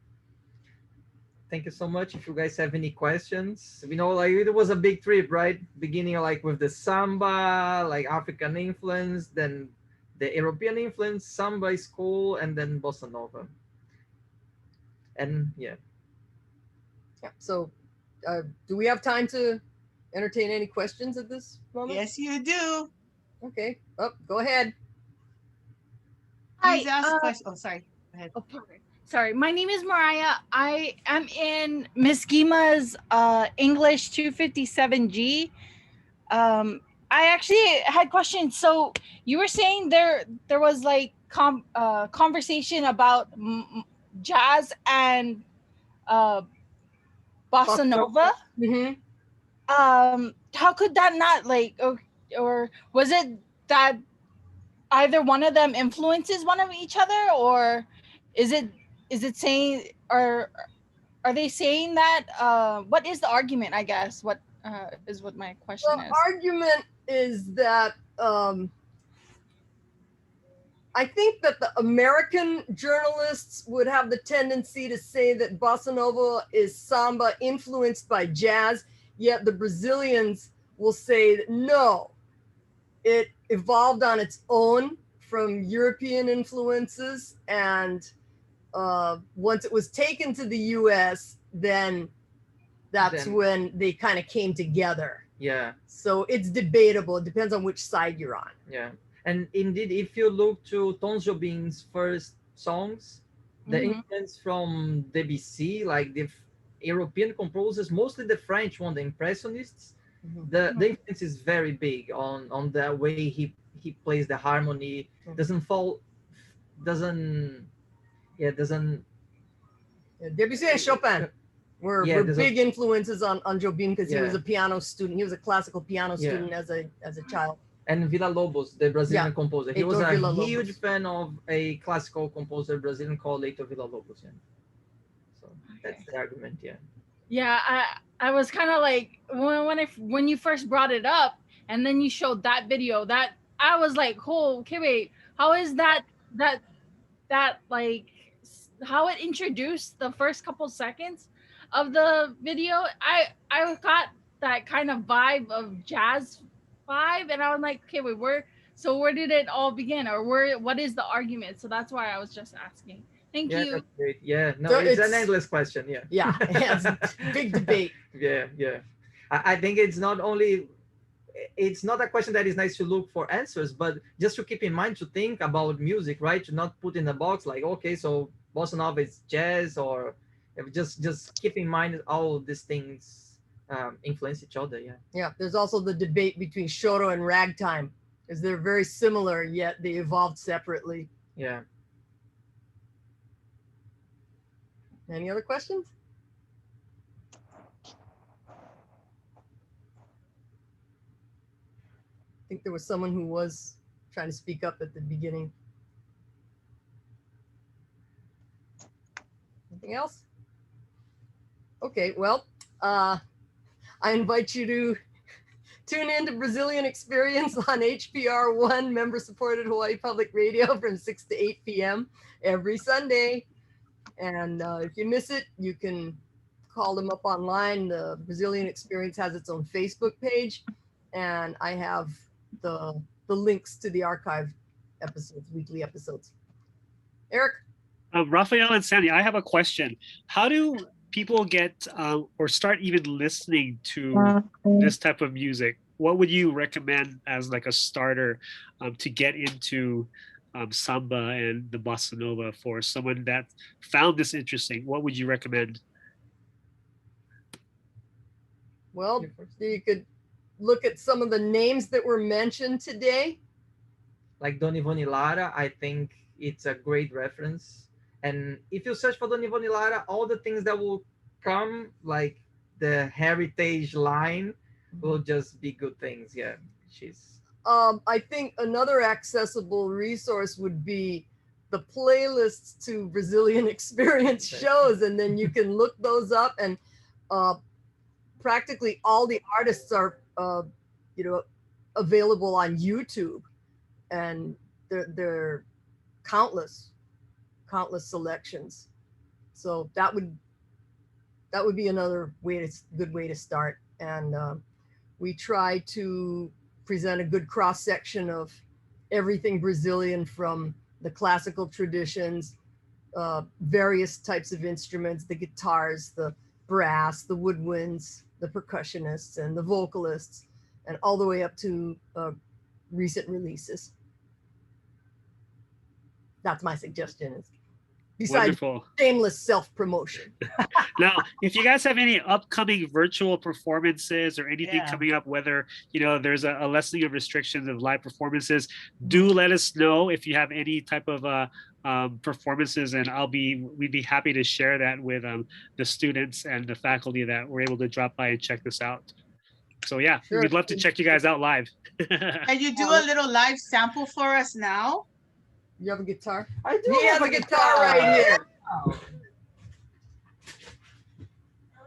thank you so much. If you guys have any questions, we know like it was a big trip, right? Beginning like with the samba, like African influence, then the European influence, samba is cool, and then bossa nova. And yeah, Yeah, so, do we have time to entertain any questions at this moment? Yes, you do. Okay. Oh, go ahead. Please ask a question. Oh, sorry. Go ahead. Oh, pardon. Sorry, my name is Mariah. I am in Miss Gima's English 257G. I actually had questions. So you were saying there was like conversation about jazz and bossa nova. Mm-hmm. How could that not like, or was it that either one of them influences one of each other, or is it saying, or are they saying that what is the argument, I guess, what is what my question The is. argument is that I think that the American journalists would have the tendency to say that bossa nova is samba influenced by jazz, yet the Brazilians will say that no, it evolved on its own from European influences, and once it was taken to the US, then that's when they kind of came together. yeah, So it's debatable. It depends on which side you're on. yeah. And indeed, if you look to Tom Jobim's first songs, the influence from Debussy, like the European composers, mostly the French one, the Impressionists, the influence is very big on the way he plays the harmony. Doesn't Debussy and Chopin were big influences on Jobim, because he was a piano student. He was a classical piano student as a child. And Villa-Lobos, the Brazilian composer, he was a Villa-Lobos. huge fan of a classical composer Brazilian called Heitor Villa-Lobos. Yeah. So that's the argument. Yeah. Yeah, I was kind of like when you first brought it up, and then you showed that video, that I was like, oh, okay, wait, how is that like how it introduced the first couple seconds of the video? I got that kind of vibe of jazz vibe, and I was like, okay, wait, where did it all begin, or what is the argument? So that's why I was just asking. Thank you. That's great. Yeah, no, So it's an endless question. Yeah. Yeah, it's big debate. Yeah. I think it's not a question that is nice to look for answers, but just to keep in mind, to think about music, right? To not put in a box like, okay, so bossa nova is jazz, or just keep in mind all these things influence each other. Yeah. Yeah, there's also the debate between choro and ragtime, because they're very similar, yet they evolved separately. Yeah. Any other questions? I think there was someone who was trying to speak up at the beginning. Anything else? Okay, well, I invite you to tune in to Brazilian Experience on HPR1, member-supported Hawaii Public Radio from 6 to 8 p.m. every Sunday. And if you miss it, you can call them up online. The Brazilian Experience has its own Facebook page, and I have the links to the archive episodes, weekly episodes. Eric? Raphael and Sandy, I have a question. How do people get or start even listening to this type of music? What would you recommend as like a starter to get into samba and the bossa nova for someone that found this interesting? What would you recommend? Well, you could look at some of the names that were mentioned today. Like Dona Ivone Lara, I think it's a great reference. And if you search for Dona Ivone Lara, all the things that will come, like the heritage line, will just be good things. Yeah, she's. I think another accessible resource would be the playlists to Brazilian experience shows, and then you can look those up. And practically all the artists are, available on YouTube, and they're countless selections. So that would be another good way to start. And we try to present a good cross section of everything Brazilian, from the classical traditions, various types of instruments, the guitars, the brass, the woodwinds, the percussionists, and the vocalists, and all the way up to recent releases. That's my suggestion. Besides Wonderful. shameless self-promotion. Now, if you guys have any upcoming virtual performances or anything coming up, whether there's a lessening of restrictions of live performances, do let us know if you have any type of performances, and we'd be happy to share that with the students and the faculty that were able to drop by and check this out. So yeah, Sure. we'd love to check you guys out live. Can you do a little live sample for us now? You have a guitar? I do. He has a guitar right here.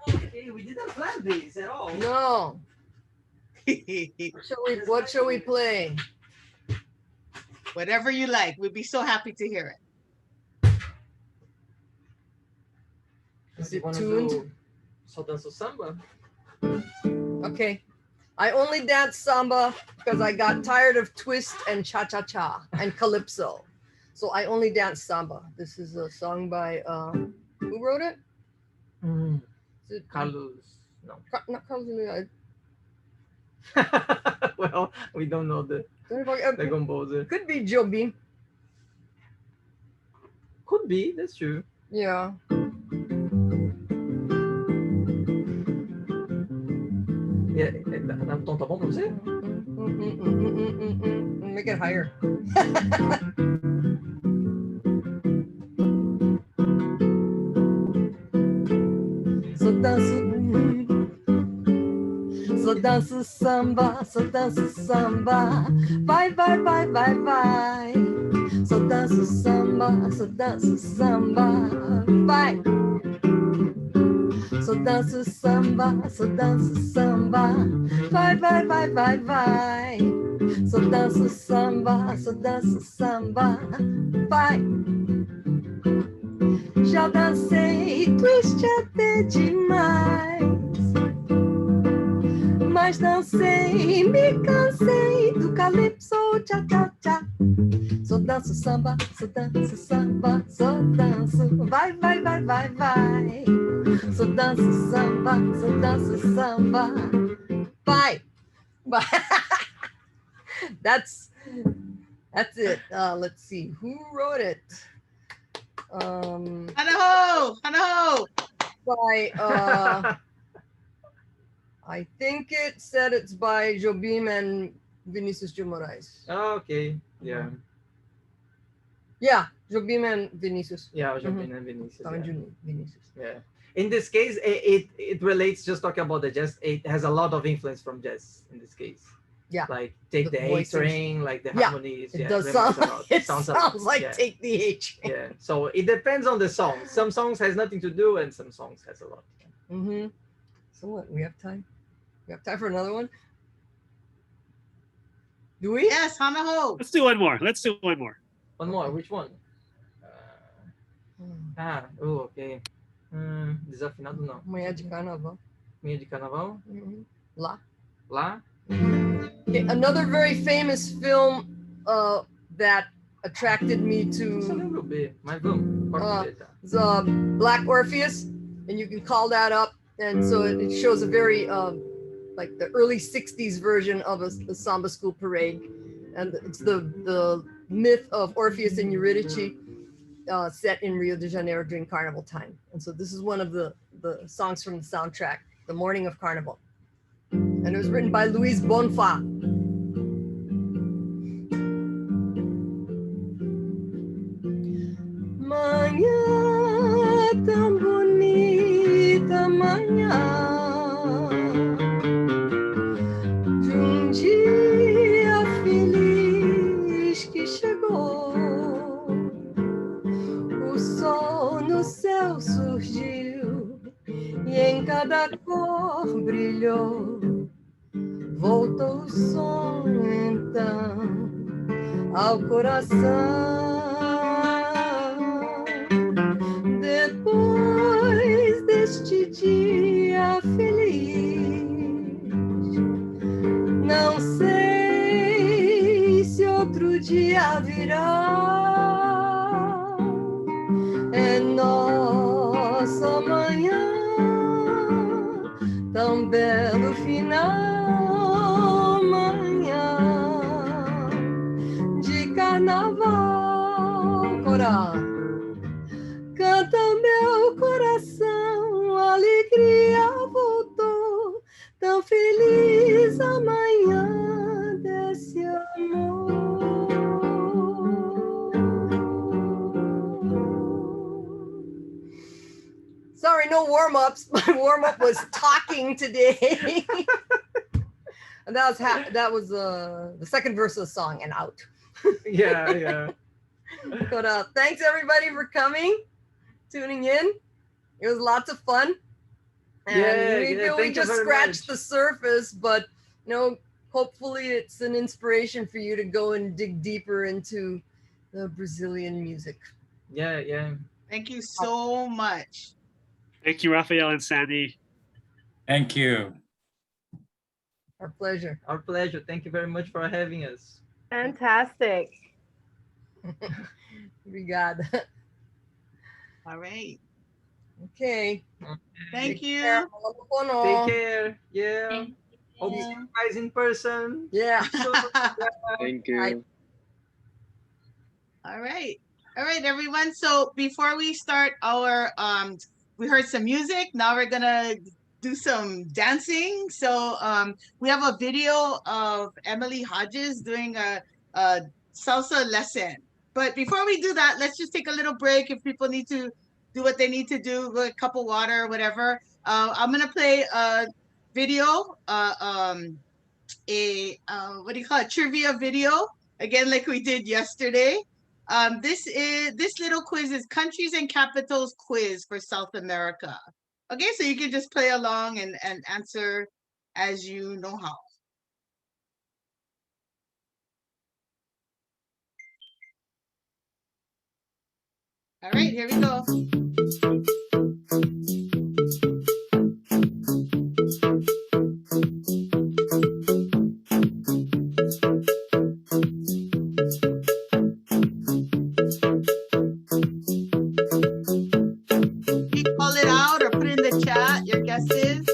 Okay, we didn't plan this at all. No. What shall we play? Whatever you like. We'd be so happy to hear it. Is it tuned? Só danço samba? Okay. I only dance samba because I got tired of twist and cha-cha-cha and calypso. So I only dance samba. This is a song by, who wrote it? Is it Carlos. No. Not Carlos. Well, we don't know the composer. Could be Jobim. Could be, that's true. Yeah. O tom tá bom pra você? Make it higher. Só danço samba, só danço samba. Vai, vai, vai, vai, vai. Só danço samba, só danço samba. Vai. Só danço samba, só danço samba. Vai, vai, vai, vai, vai. Só danço samba, só danço samba. Vai. Já dancei twist até demais, mas dancei, me cansei do calypso, tcha, tcha, tcha. Só danço samba, só danço samba, só danço. Vai, vai, vai, vai, vai. Só danço samba, só danço samba. Vai. That's it. Let's see. Who wrote it? Hanaho! By I think it said it's by Jobim and Vinicius de Moraes. Oh, okay. Yeah. Yeah, Jobim and Vinicius. Yeah, Jobim and Vinicius. Vinicius. Yeah. In this case, it relates, just talking about the jazz, it has a lot of influence from jazz in this case. Yeah. Like Take the A Train, like the harmonies. It does sound, it sounds like yeah. Take the A Train. Yeah. So it depends on the song. Some songs has nothing to do and some songs has a lot. Mm-hmm. So what, we have time? We have time for another one? Do we? Yes, Hanaho. Let's do one more. One more. Which one? Okay. Desafinado não. Manhã de Carnaval. Manhã de Carnaval? Lá. Lá? Okay, another very famous film that attracted me to Black Orpheus, and you can call that up. And so it shows a very like the early 60s version of a samba school parade. And it's the myth of Orpheus and Eurydice set in Rio de Janeiro during Carnival time. And so this is one of the songs from the soundtrack, The Morning of Carnival. And it was written by Luis Bonfa. Manhã tão bonita, manhã de dia feliz que chegou. O sol no céu surgiu e em cada cor brilhou. Voltou o som então ao coração. Depois deste dia feliz, não sei se outro dia virá. É nossa manhã, tão belo final, manhã de carnaval. Coral. Canta meu coração, a alegria voltou, tão feliz amanhã desse amor. Sorry, no warm-ups. My warm-up was talking today. And that was the second verse of the song, and out. Yeah. But thanks everybody for coming, tuning in. It was lots of fun. And we just scratched the surface, but hopefully it's an inspiration for you to go and dig deeper into the Brazilian music. Yeah. Thank you so much. Thank you, Raphael and Sandy. Thank you. Our pleasure. Our pleasure. Thank you very much for having us. Fantastic. Obrigada. All right. Okay. Thank you. Take care. Yeah. Hope to see you guys in person. Yeah. Thank you. All right, everyone. So before we start our, we heard some music. Now we're gonna do some dancing. So we have a video of Emily Hodges doing a salsa lesson. But before we do that, let's just take a little break. If people need to do what they need to do, a cup of water or whatever. I'm gonna play a video, what do you call it? Trivia video, again, like we did yesterday. This little quiz is countries and capitals quiz for South America. Okay, so you can just play along and answer as you know how. All right, here we go. You call it out or put in the chat your guesses.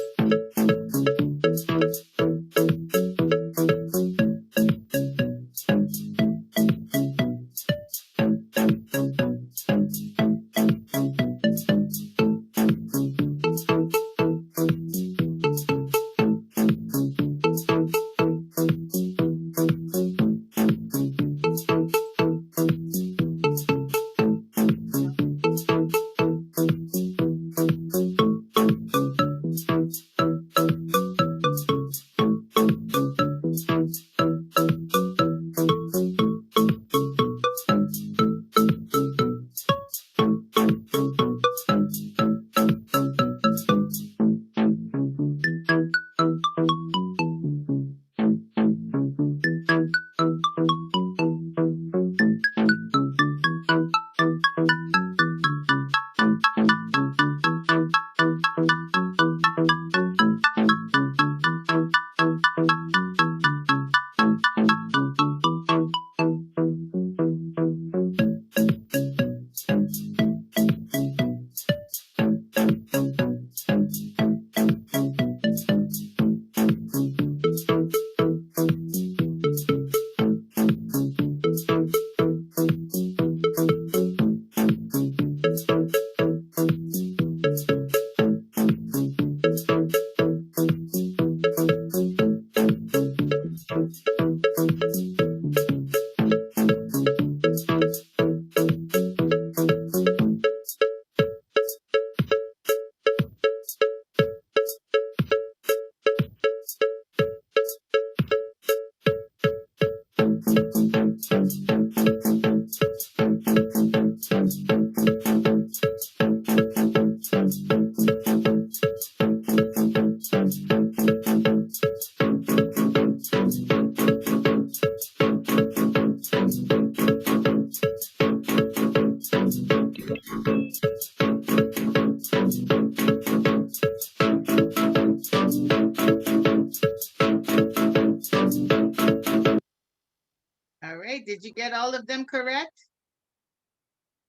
right. Did you get all of them correct?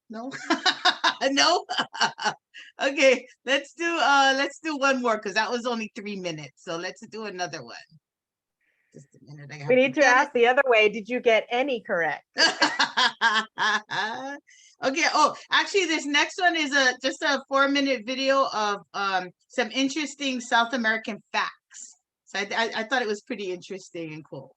No? No? Okay, let's do one more because that was only 3 minutes. So let's do another one. Just a minute. I have We need to get it. ask the other way. Did you get any correct? Okay. Oh, actually, this next one is just a 4-minute video of some interesting South American facts. So I thought it was pretty interesting and cool.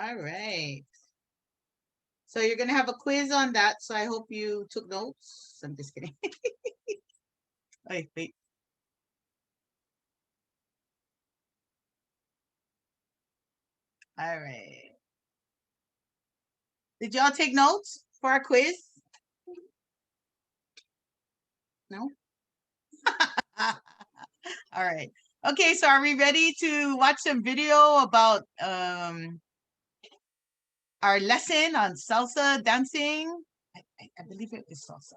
All right. So you're gonna have a quiz on that. So I hope you took notes. I'm just kidding. Wait. All right. Did y'all take notes for our quiz? No? All right. Okay, so are we ready to watch some video about our lesson on salsa dancing? I believe it is salsa.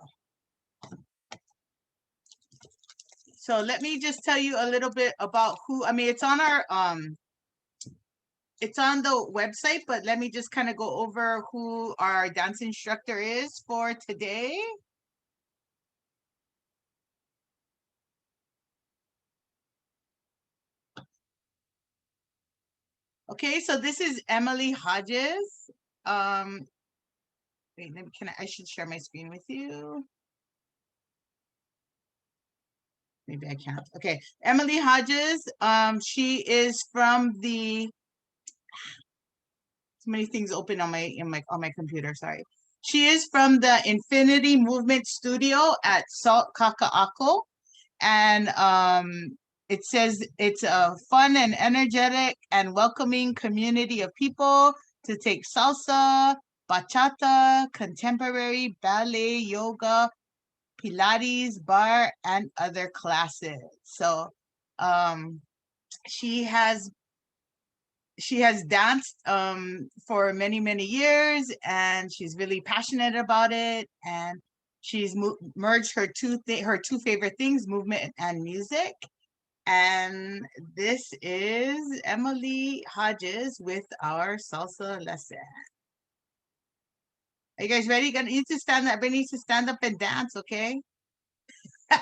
So let me just tell you a little bit about who, it's on our it's on the website, but let me just kind of go over who our dance instructor is for today. Okay, so this is Emily Hodges. Wait, I should share my screen with you. Maybe I can't. Okay, Emily Hodges. She is from the. Too many things open on my computer. Sorry. She is from the Infinity Movement Studio at Salt Kaka'ako, and it says it's a fun and energetic and welcoming community of people to take salsa, bachata, contemporary, ballet, yoga, Pilates, bar, and other classes. So she has danced for many years, and she's really passionate about it, and she's merged her two favorite things, movement and music. And this is Emily Hodges with our salsa lesson. Are you guys ready? Everybody needs to stand up and dance, okay?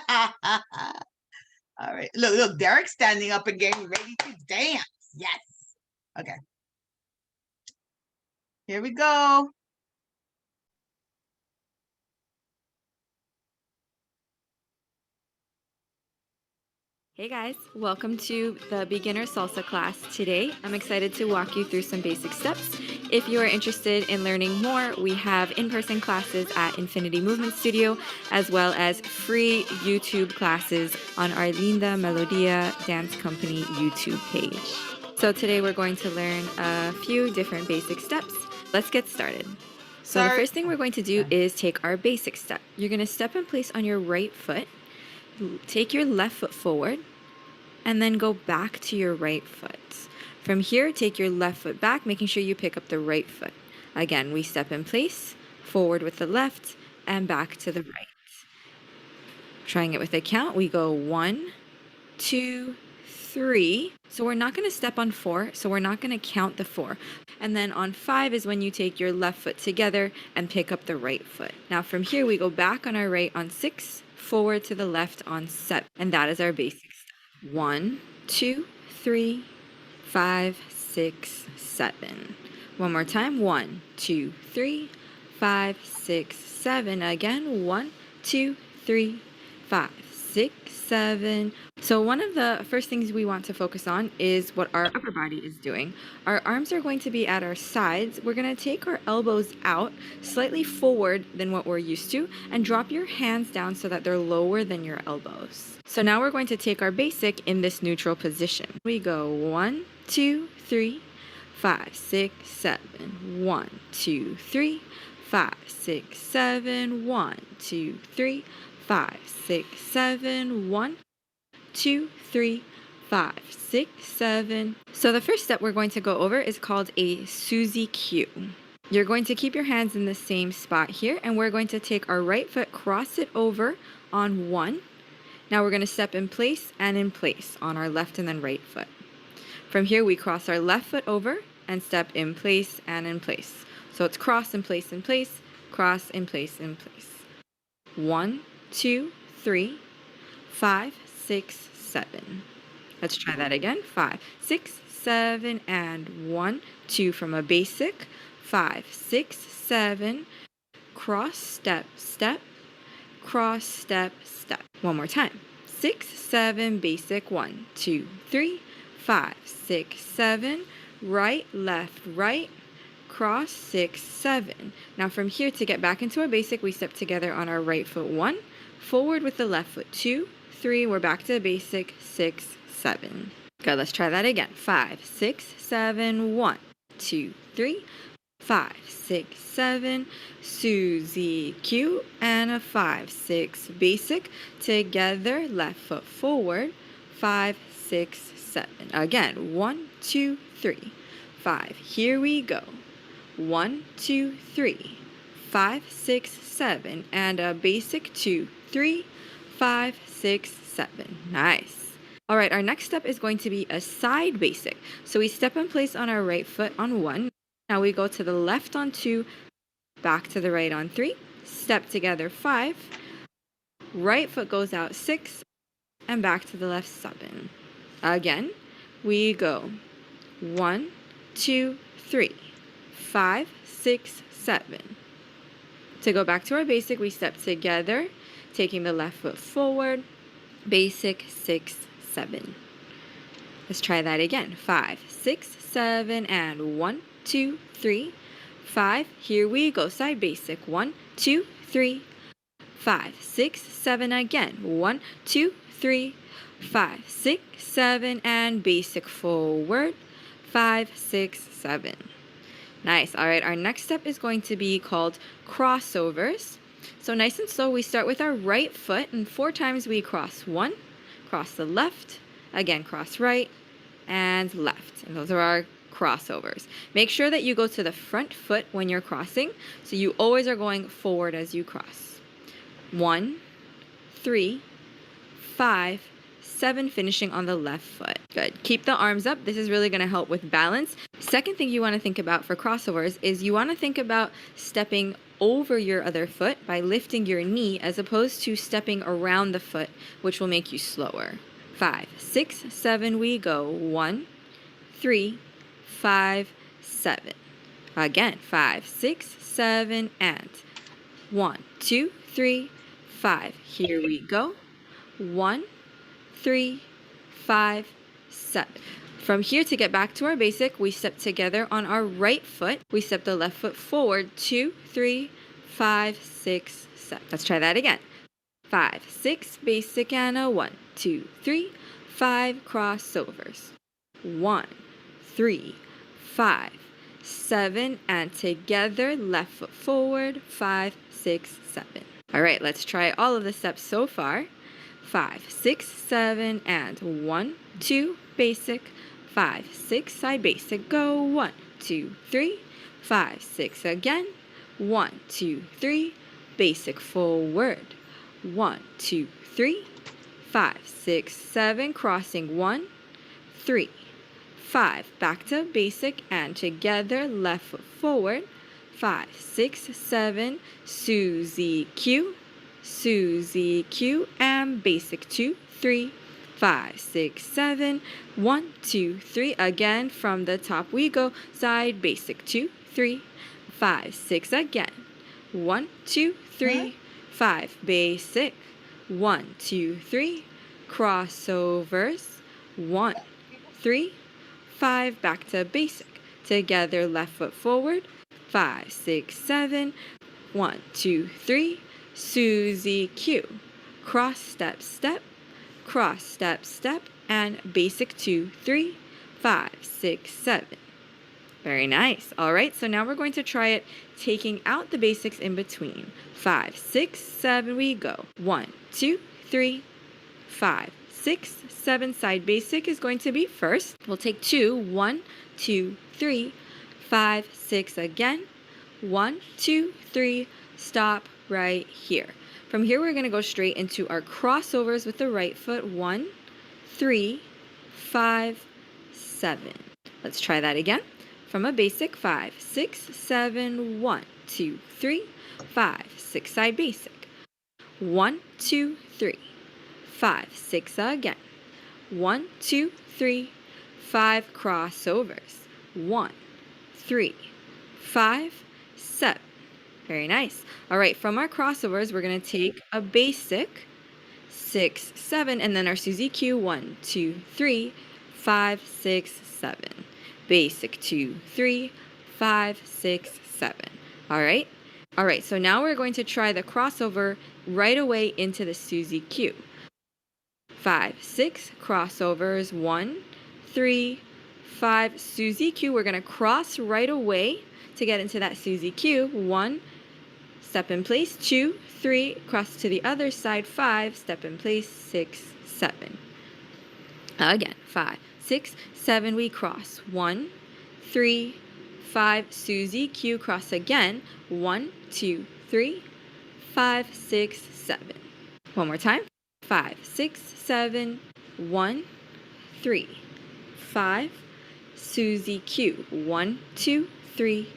All right. Look, Derek's standing up and getting ready to dance. Yes. Okay. Here we go. Hey guys, welcome to the beginner salsa class. Today, I'm excited to walk you through some basic steps. If you are interested in learning more, we have in-person classes at Infinity Movement Studio, as well as free YouTube classes on our Linda Melodia Dance Company YouTube page. So today we're going to learn a few different basic steps. Let's get started. So the first thing we're going to do is take our basic step. You're going to step in place on your right foot, take your left foot forward, and then go back to your right foot. From here, take your left foot back, making sure you pick up the right foot. Again, we step in place, forward with the left, and back to the right. Trying it with a count, we go 1, 2, 3. So we're not going to step on 4, so we're not going to count the 4. And then on 5 is when you take your left foot together and pick up the right foot. Now from here, we go back on our right on 6, forward to the left on 7. And that is our basic step. 1, 2, 3, 5, 6, 7. One more time. 1, 2, 3, 5, 6, 7. Again. 1, 2, 3, 5, 6, 7. So one of the first things we want to focus on is what our upper body is doing. Our arms are going to be at our sides. We're going to take our elbows out slightly forward than what we're used to and drop your hands down so that they're lower than your elbows. So now we're going to take our basic in this neutral position. We go 1, 2, 3, 5, 6, 7. 1, 2, 3, 5, 6, 7. 1, 2, 3, 5, 6, 7. 1, 2, 3, 5, 6, 7. So the first step we're going to go over is called a Susie Q. You're going to keep your hands in the same spot here, and we're going to take our right foot, cross it over on 1. Now we're going to step in place and in place on our left and then right foot. From here, we cross our left foot over and step in place and in place. So it's cross in place, cross in place, in place. 1, 2, 3, 5, 6, 7. Let's try that again. 5, 6, 7, and 1, 2 from a basic. 5, 6, 7. Cross, step, step. Cross, step, step. One more time. 6, 7, basic. 1, 2, 3, 5, 6, 7. Right, left, right. cross, 6, 7. Now from here, to get back into our basic, we step together on our right foot, 1, forward with the left foot, 2, 3, we're back to basic, 6, 7. Good, let's try that again. 5, 6, 7, 1, 2, 3, 5, 6, 7, Susie Q, and a 5, 6, basic, together, left foot forward, 5, 6, 7. Again, 1, 2, 3, 5. Here we go. 1, 2, 3, 5, 6, 7, and a basic 2, 3, 5, 6, 7. Nice. All right, our next step is going to be a side basic. So we step in place on our right foot on 1. Now we go to the left on 2, back to the right on 3, step together 5, right foot goes out 6, and back to the left 7. Again, we go 1, 2, 3, 5, 6, 7. To go back to our basic, we step together, taking the left foot forward, basic 6, 7. Let's try that again. 5, 6, 7, and 1, 2, 3, 5. Here we go. Side basic. 1, 2, 3, 5, 6, 7 again. 1, 2, 3, 5, 6, 7, and basic forward. 5, 6, 7. Nice. All right. Our next step is going to be called crossovers. So nice and slow. We start with our right foot, and 4 times we cross 1, cross the left, again cross right, and left. And those are our crossovers. Make sure that you go to the front foot when you're crossing, so you always are going forward as you cross. 1, 3, 5, 7, finishing on the left foot. Good. Keep the arms up. This is really going to help with balance. Second thing you want to think about for crossovers is you want to think about stepping over your other foot by lifting your knee as opposed to stepping around the foot, which will make you slower. 5, 6, 7, we go. 1, 3, 5, 7. Again, 5, 6, 7, and 1, 2, 3, 5. Here we go. 1, 3, 5, 7. From here, to get back to our basic, we step together on our right foot. We step the left foot forward. 2, 3, 5, 6, 7. Let's try that again. 5, 6, basic, and a 1, 2, 3, 5, crossovers. 1, 3, 5, 7, and together, left foot forward. 5, 6, 7. All right, let's try all of the steps so far. 5, 6, 7, and 1, 2, basic, 5, 6, side basic, go. 1, 2, 3, 5, 6 again. 1, 2, 3, basic forward. 1, 2, 3, 5, 6, 7, crossing. 1, 3, 5, back to basic and together, left foot forward. 5, 6, 7, Susie Q, Susie Q, and basic. 2, 3, 5, 6, 7, 1, 2, 3. Again, from the top we go. Side basic. 2, 3, 5, 6 again. 1, 2, 3, 5, basic. 1, 2, 3, crossovers. 1, 3, 5, back to basic. Together, left foot forward. 5, 6, 7, 1, 2, 3, Susie Q. Cross, step, step, cross, step, step, and basic. 2, 3, 5, 6, 7. Very nice. All right, so now we're going to try it taking out the basics in between. 5, 6, 7, we go. 1, 2, 3, 5, 6, 7. Side basic is going to be first. We'll take 2, 1, 2, 3, 5, 6 again. 1, 2, 3, stop right here. From here, we're going to go straight into our crossovers with the right foot. 1, 3, 5, 7. Let's try that again. From a basic. 5, 6, 7, 1, 2, 3, 5, 6, side basic. 1, 2, 3, 5, 6 again. 1, 2, 3, 5, crossovers. 1, 3, 5, 7. Very nice. All right, from our crossovers, we're going to take a basic. 6, 7, and then our Susie Q. 1, 2, 3, 5, 6, 7. Basic. 2, 3, 5, 6, 7. All right? All right, so now we're going to try the crossover right away into the Susie Q. 5, 6, crossovers, 1, 3, 5, Susie Q. We're going to cross right away to get into that Susie Q. 1, step in place, 2, 3, cross to the other side, 5, step in place, 6, 7. Again, 5, 6, 7, we cross, 1, 3, 5, Susie Q, cross again, 1, 2, 3, 5, 6, 7. One more time, 5, 6, 7, 1, 3, 5, Susie Q, 1, 2, 3,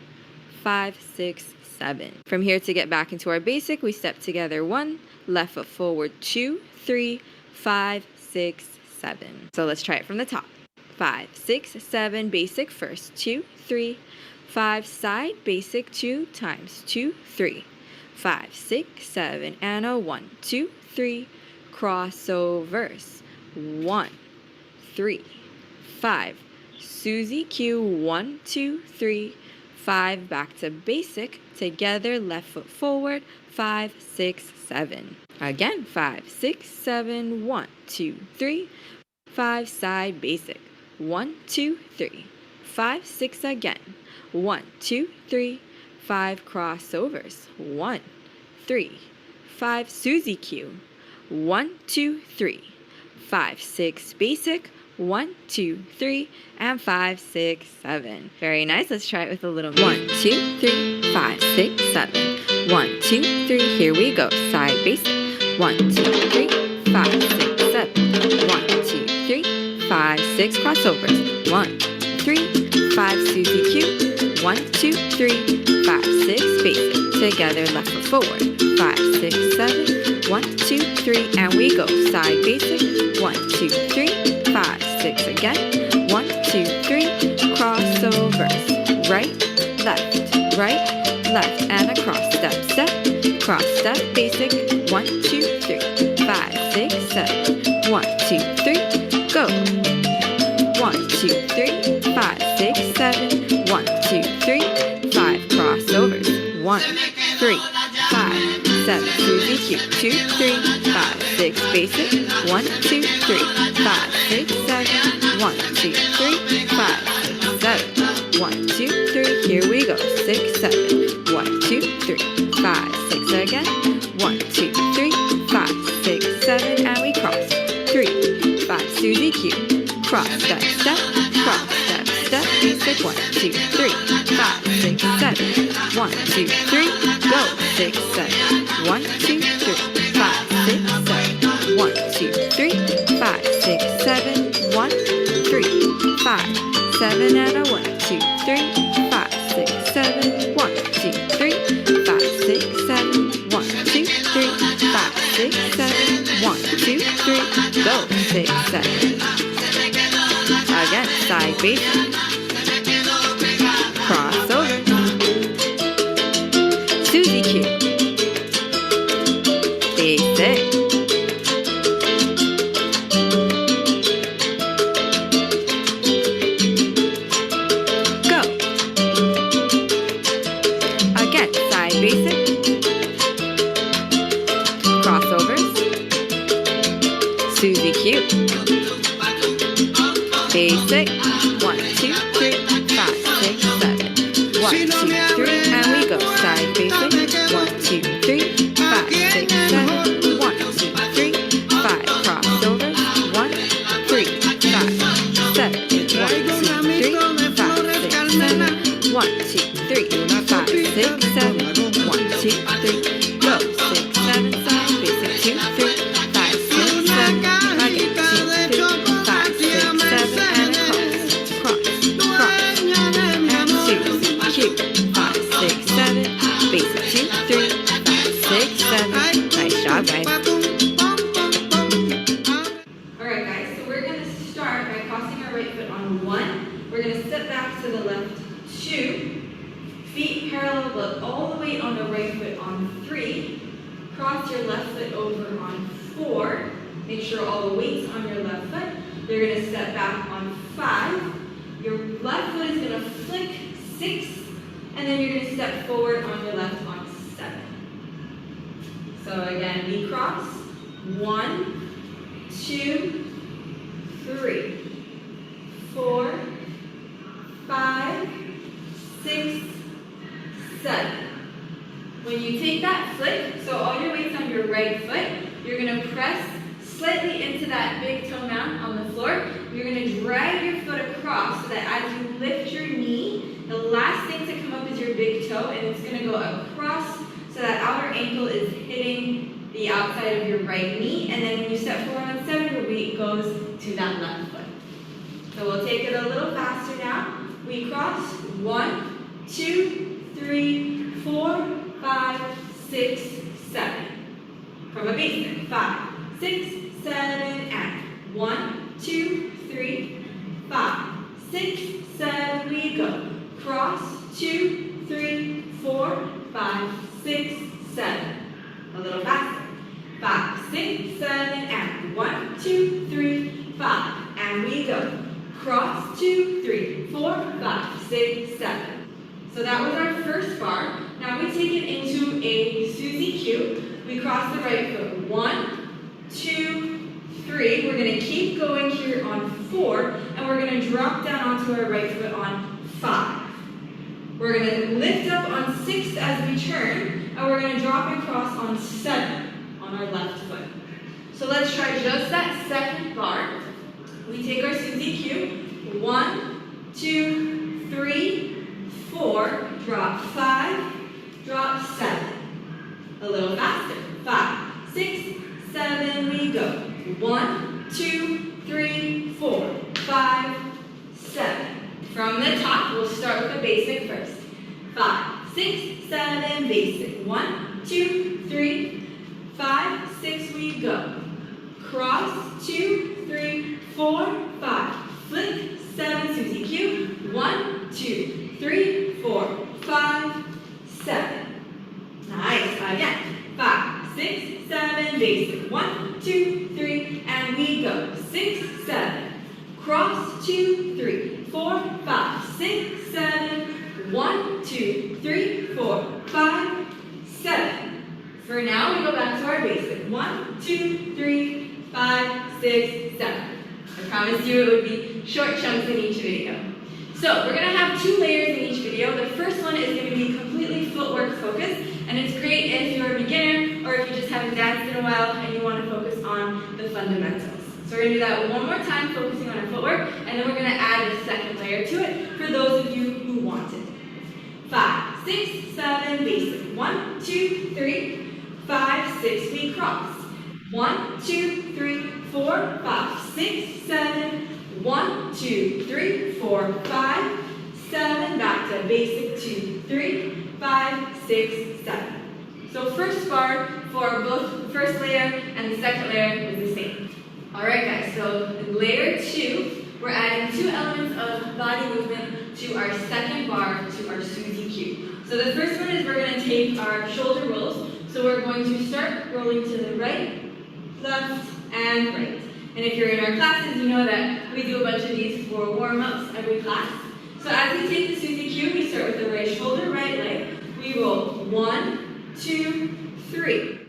5, 6, 7. From here to get back into our basic, we step together 1, left foot forward 2, 3, 5, 6, 7. So let's try it from the top. 5, 6, 7, basic first, 2, 3, 5, side, basic 2 times 2, 3, 5, 6, 7, and a 1, 2, 3, crossovers, 1, 3, 5, Susie Q, 1, 2, 3, 5, back to basic, together, left foot forward, 5, 6, 7. Again, 5, 6, 7, 1, 2, 3, 5, side, basic, 1, 2, 3, 5, 6 again, 1, 2, 3, 5, crossovers, 1, 3, 5, Susie Q, 1, 2, 3, 5, 6, basic, 1, 2, 3, and 5, 6, 7. Very nice. Let's try it with a little more. 1, 2, 3, 5, 6, 7. 1, 2, 3. Here we go. Side basic. 1, 2, 3, 5, 6, 7. 1, 2, 3, 5, 6 crossovers. 1, 3, 5 Susie Q. 1, 2, 3, 5, 6 basic. Together, left foot forward. 5, 6, 7. 1, 2, 3, and we go. Side basic. 1, 2, 3. 5, 6 again, 1, 2, 3, crossovers, right, left, and across, step, cross, step, basic, 1, 2, 3, 5, 6, 7, 1, 2, 3, go, 1, 2, 3, 5, 6, 7, 1, 2, 3, 5, crossovers, 1, 3, 5, 7, Susie Q, 2, 3, 5, 6, basic, 1, 2, 3, 5, 6, 7, 1, 2, 3, 5, 6, 7, 1, 2, 3, here we go, 6, 7, 1, 2, 3, 5, 6 again, 1, 2, 3, 5, 6, 7, and we cross, 3, 5, Susie Q, cross, step, cross, step, basic, 1, 2, 3, 5, 6, 7, 1, 2, 3, go, 6, 7, 1, 2, 3, 5, 6, 7, 1, 2, 3, 5, 6, 7, 1, 3, 5, 7, and a 1, 2, 3, 5, 6, 7, 1, 2, 3, 5, 6, 7, 1, 2, 3, 5, 6, 7, 1, 2, 3, go, 6, 7. Again, side basic, crossover, Susie Q, basic, go, again, side basic, crossovers, Susie Q, basic, 1, 2, 3, 5, 6, 7, 1, 2, 3, and we go, side basic, 1, 2, 3, 5, 6, 7, 1, 2, 3, 5, crossovers, 1, 3, 5, 7, 1, 2, 3, 5, 6, 7, 1, 2, 3, 5, 6, 7, 1, 2, 3, go, 6, 7, side basic, 2, 3, 5, 6, 7, again, 2, 3, 5, 6, 7, and cross, and Susie Q, 5, 6, 7, basic, 2, 3, 5, 6, 7, nice job, guys. Alright guys, so we're going to start by crossing our right foot on 1, we're going to step back to the left 2, feet parallel but all the way on the right foot on 3, cross your left foot over on 4, make sure all the weight's on your left foot, you're going to step back on 5, your left foot is going to flick 6, and then you're gonna step forward on your left on 7. So again, we cross, 1, 2, 3, 4, 5, 6, 7. When you take that flick, so all your weight's on your right foot, you're gonna press slightly into that big toe mound on the floor. You're gonna drag your foot across so that as you lift your knee, the last thing to come up is your big toe, and it's gonna go across so that outer ankle is hitting the outside of your right knee, and then when you step forward on 7, your weight goes to that left foot. So we'll take it a little faster now. We cross, 1, 2, 3, 4, 5, 6, 7. From a basic, 5, 6, 7, and 1, 2, 3, 5, 6, 7, we go. Cross, 2, 3, 4, 5, 6, 7. A little faster. 5, 6, 7, and 1, 2, 3, 5, and we go. Cross, 2, 3, 4, 5, 6, 7. So that was our first bar. Now we take it into a Susie Q. We cross the right foot. 1, 2, 3. We're going to keep going here on 4, and we're going to drop down onto our right foot on 5. We're going to lift up on 6 as we turn, and we're going to drop across on 7 on our left foot. So let's try just that second bar. We take our Susie Q. 1, 2, 3, 4. Drop 5. Drop 7. A little faster. 5, 6, 7. We go. 1, 2, 3, 4, 5, 7. From the top, we'll start with the basic first. 5, 6, 7, basic. 1, 2, 3, 5, 6, we go. Cross, 2, 3, 4, 5. Flick, 7, Susie Q. 1, 2, 3, 4, 5, 7. Nice. Again. 5, 6, 7, basic. 1, 2, 3, and we go. 6, 7. Cross, 2, 3, 4, 5, 6, 7. 1, 2, 3, 4, 5, 7. For now, we go back to our basic. 1, 2, 3, 5, 6, 7. I promised you it would be short chunks in each video. So we're going to have 2 layers in each video. The first one is going to be completely footwork focused, and it's great if you're a beginner or if you just haven't danced in a while and you want to focus on the fundamentals. So we're going to do that one more time, focusing on our footwork, and then we're going to add a second layer to it for those of you who want it. 5, 6, 7, basic. 1, 2, 3, 5, 6, we cross. 1, 2, 3, 4, 5, 6, 7. 1, 2, 3, 4, 5, 7. Back to basic. 2, 3, 5, 6, 7. So first bar for both the first layer and the second layer is the same. Alright guys, so in layer 2, we're adding 2 elements of body movement to our second bar, to our Susie Q. So the first one is we're going to take our shoulder rolls. So we're going to start rolling to the right, left, and right. And if you're in our classes, you know that we do a bunch of these for warm-ups every class. So as we take the Susie Q, we start with the right shoulder, right leg. We roll 1, 2, 3.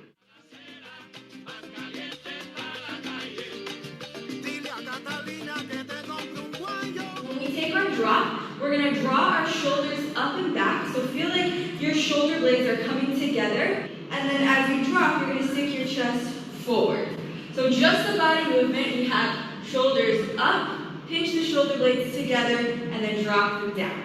When we take our drop, we're going to draw our shoulders up and back. So feel like your shoulder blades are coming together. And then as you drop, you're going to stick your chest forward. So just the body movement, we have shoulders up, pinch the shoulder blades together, and then drop them down.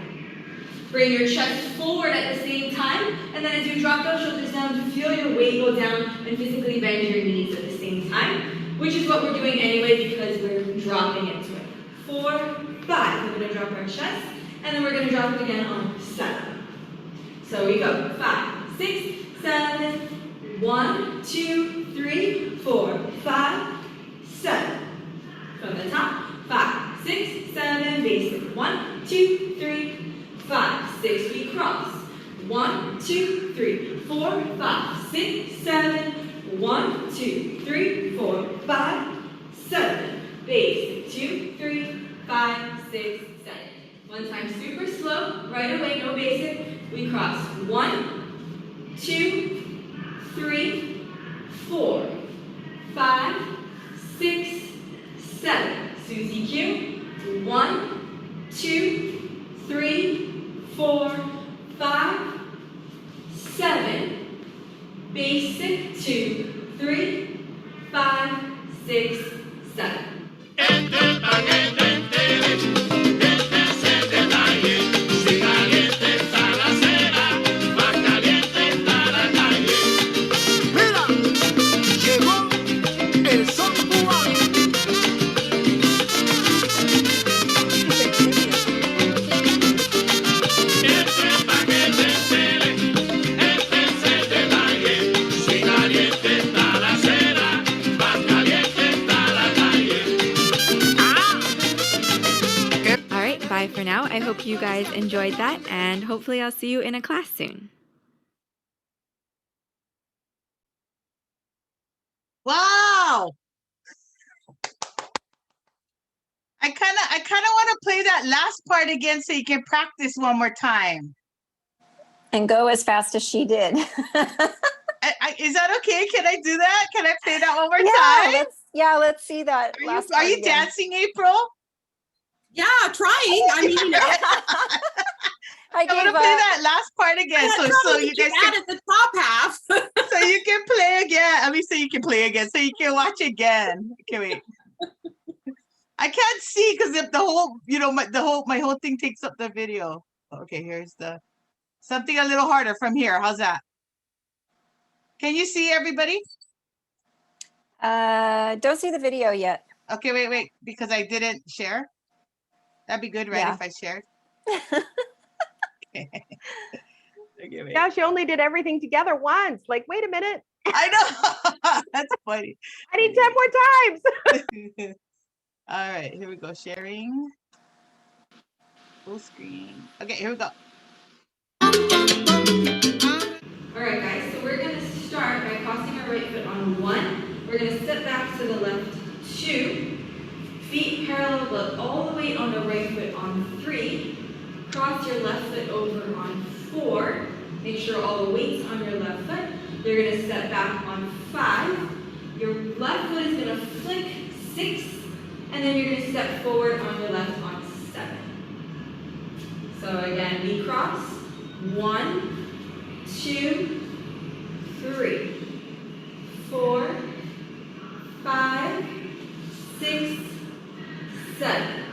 Bring your chest forward at the same time, and then as you drop those shoulders down, feel your weight go down and physically bend your knees at the same time, which is what we're doing anyway because we're dropping into it. 4, 5, we're going to drop our chest, and then we're going to drop it again on 7. So we go 5, 6, 7, 1, 2, 3, 4, 5, 7. From the top, 5, 6, 7, basic. 1, 2, 3, 5, 6. We cross. 1, 2, 3, 4, 5, 6, 7. 1, 2, 3, 4, 5, 7. Basic. 2, 3, 5, 6, 7. One time super slow, right away, no basic. We cross 1, 2, 3, 4, 5, 6, 7. Susie Q. 1, 2, 3, 4, 5, 7. Basic 2, 3, 5, 6, 7. Alright, bye for now. I hope you guys enjoyed that, and hopefully I'll see you in a class soon. Wow. I kind of want to play that last part again so you can practice one more time. And go as fast as she did. Is that okay? Can I do that? Can I play that one more time? Let's see that. Are you dancing, April? Yeah, trying. I mean, you know. I'm gonna play that last part again, so you guys can at the top half. so you can play again. I mean, so you can play again, so you can watch again. Okay, wait. I can't see because if the whole, my whole thing takes up the video. Okay, here's something a little harder from here. How's that? Can you see everybody? Don't see the video yet. Okay, wait, because I didn't share. That'd be good, right? Yeah. If I shared. Okay, wait. Yeah, she only did everything together once. Like, wait a minute. I know. That's funny. I need 10 more times. All right, here we go. Sharing. Full screen. Okay, here we go. Alright guys, so we're going to start by crossing our right foot on 1. We're going to step back to the left 2. Feet parallel but all the way on the right foot on 3. Cross your left foot over on 4. Make sure all the weight's on your left foot. You're going to step back on 5. Your left foot is going to flick 6. And then you're going to step forward on your left on 7. So again, we cross 1, 2, 3, 4, 5, 6, 7.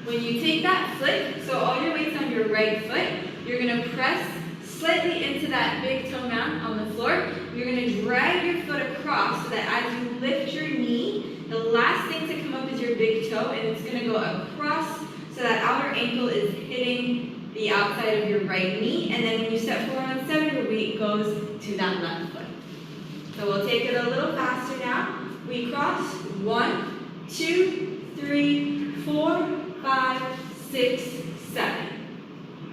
When you take that flick, so all your weight's on your right foot, you're going to press slightly into that big toe mound on the floor. You're going to drag your foot across so that as you lift your knee, the last thing to come up is your big toe, and it's going to go across so that outer ankle is hitting the outside of your right knee, and then when you step forward on 7, your weight goes to that left foot. So we'll take it a little faster now. We cross 1, 2, 3, 4, 5, 6, 7.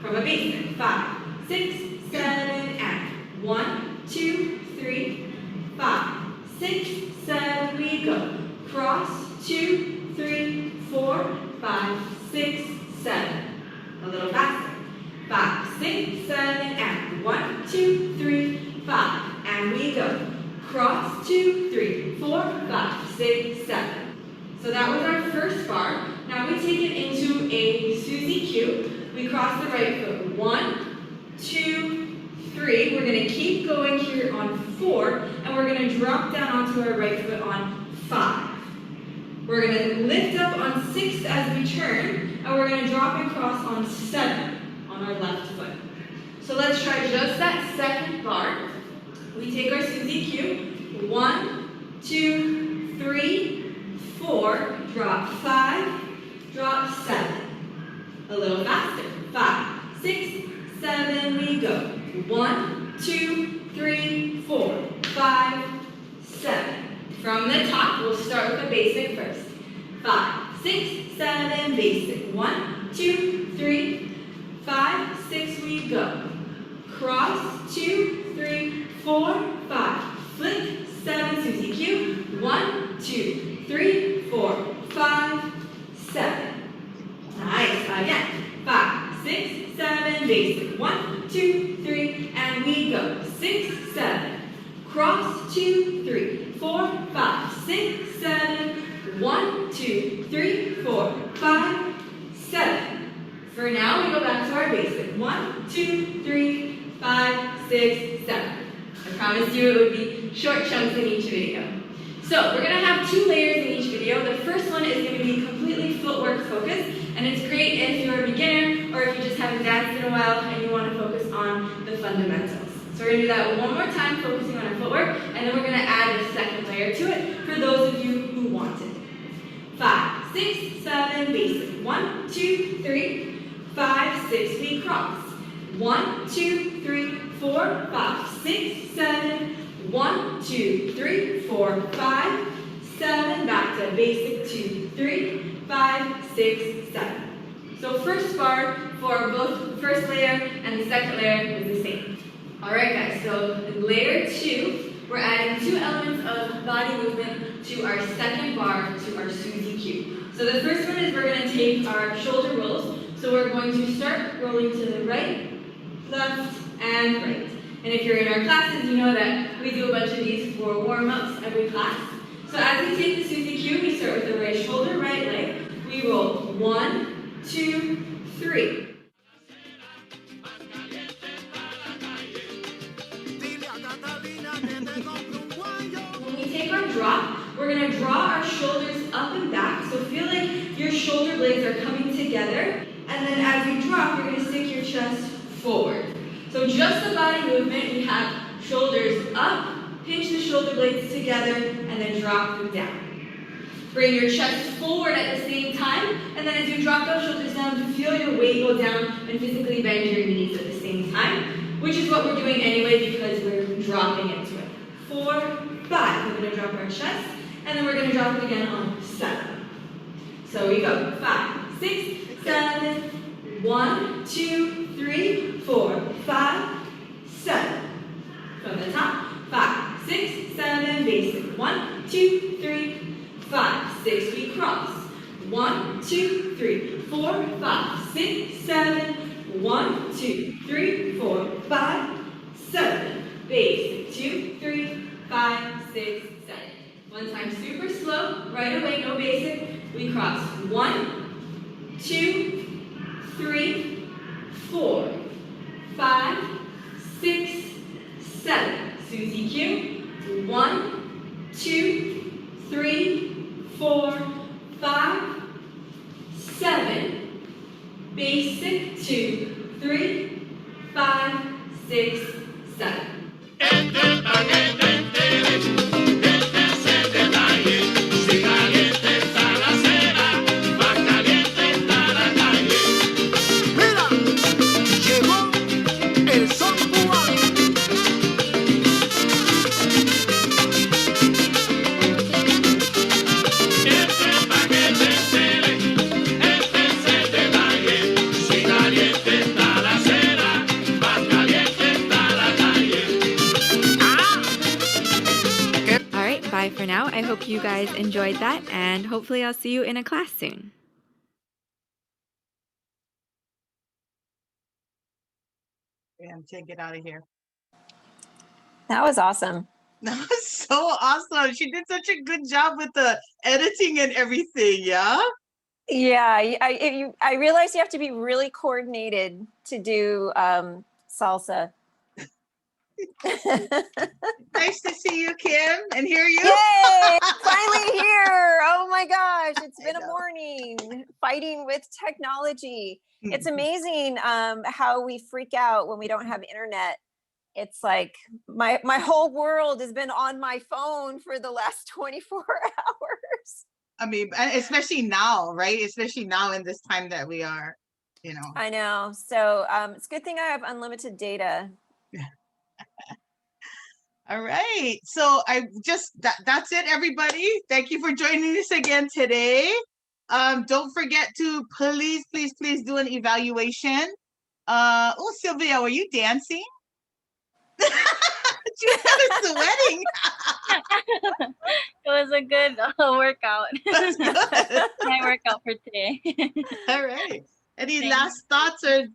From a basic 5, 6, 7, and 1, 2, 3, 5, 6, 7. We go. Cross 2, 3, 4, 5, 6, 7. A little faster. 5, 6, 7, and 1, 2, 3, 5. And we go. Cross 2, 3, 4, 5, 6, 7. So that was our first bar. Now we take it into a Susie Q. We cross the right foot. 1, 2, 3. We're going to keep going here on 4, and we're going to drop down onto our right foot on 5. We're going to lift up on 6 as we turn, and we're going to drop across on 7 on our left foot. So let's try just that second bar. We take our Susie Q. 1, 2, 3, 4. Drop 5. Drop 7. A little faster. 5, 6, 7. We go. 1, 2, 3, 4, 5, 7. From the top, we'll start with the basic first. 5, 6, 7, basic. 1, 2, 3, 5, 6, we go. Cross, 2, 3, 4, 5. Flick, 7, Susie Q. 1, 2, 3, 4, 5, 7. Nice. Again. 5, 6, 6, 7, basic. 1, 2, 3, and we go. 6, 7. Cross, 2, 3, 4, 5, 6, 7. 1, 2, 3, 4, 5, 7. For now, we go back to our basic. 1, 2, 3, 5, 6, 7. I promised you it would be short chunks in each video. So we're going to have 2 layers in each video. The first one is going to be completely footwork focused, and it's great if you're a beginner or if you just haven't danced in a while and you want to focus on the fundamentals. So we're going to do that one more time, focusing on our footwork, and then we're going to add a second layer to it for those of you who want it. 5, 6, 7, basic. 1, 2, 3, 5, 6, we cross. 1, 2, 3, 4, 5, 6, 7. 1, 2, 3, 4, 5, 7. Back to basic. 2, 3, 5, 6, 7. So first bar for both the first layer and the second layer is the same. Alright guys, so in layer 2, we're adding 2 elements of body movement to our second bar, to our Suzy Q. So the first one is we're going to take our shoulder rolls. So we're going to start rolling to the right, left, and right. And if you're in our classes, you know that we do a bunch of these for warm-ups every class. So as we take the Suzy Q, we start with the right shoulder, right leg. We roll 1, 2, 3. When we take our drop, we're going to draw our shoulders up and back. So feel like your shoulder blades are coming together. And then as you drop, you're going to stick your chest forward. So just the body movement, we have shoulders up, pinch the shoulder blades together, and then drop them down. Bring your chest forward at the same time, and then as you drop those shoulders down, feel your weight go down and physically bend your knees at the same time, which is what we're doing anyway because we're dropping into it. 4, 5, we're going to drop our chest, and then we're going to drop it again on 7. So we go 5, 6, 7, 1, 2, 3, 4, 5, 7. From the top, 5, 6, 7, basic. 1, 2, 3, 5, 6, we cross. 1, 2, 3, 4, 5, 6, 7. 1, 2, 3, 4, 5, 7. Basic. 2, 3, 5, 6, 7. One time super slow, right away, no basic. We cross. 1, 2, 3, 4, 5, 6, 7. Suzy Q. 1, 2, 3, 4, 5, 7. Basic. 2, 3, 5, 6, 7. Bye for now. I hope you guys enjoyed that, and hopefully I'll see you in a class soon. Yeah, I'm taking it out of here. That was awesome. That was so awesome. She did such a good job with the editing and everything, yeah? Yeah, I realized you have to be really coordinated to do salsa. Nice to see you, Kim, and hear you. Yay! Finally here. Oh my gosh, it's been a morning fighting with technology. It's amazing how we freak out when we don't have internet. It's like my whole world has been on my phone for the last 24 hours. I mean, especially now, right? Especially now in this time that we are, you know. I know. So it's a good thing I have unlimited data. All right. So that's it, everybody. Thank you for joining us again today. Don't forget to please do an evaluation. Oh, Sylvia, were you dancing? She's kind of sweating. It was a good workout. That's good. My workout for today. All right. Any last thoughts or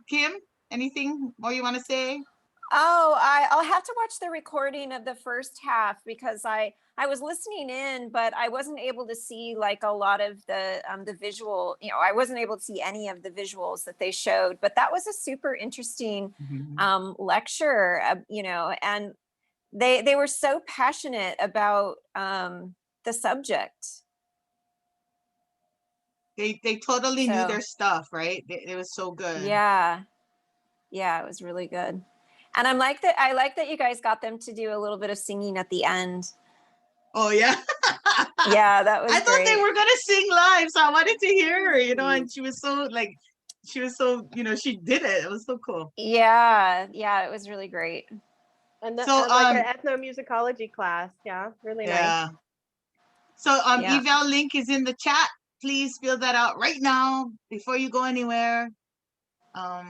Kim, anything more you want to say? Oh, I'll have to watch the recording of the first half because I was listening in, but I wasn't able to see like a lot of the visual. You know, I wasn't able to see any of the visuals that they showed. But that was a super interesting lecture. You know, and they were so passionate about the subject. They totally knew their stuff, right? It was so good. Yeah, it was really good. And I like that you guys got them to do a little bit of singing at the end. Oh yeah. Yeah, that was I thought they great. were gonna sing live, so I wanted to hear her, you know, and she was so, you know, she did it. It was so cool. Yeah, it was really great. And So, like an ethnomusicology class. Yeah, really nice. So eval link is in the chat. Please fill that out right now before you go anywhere. All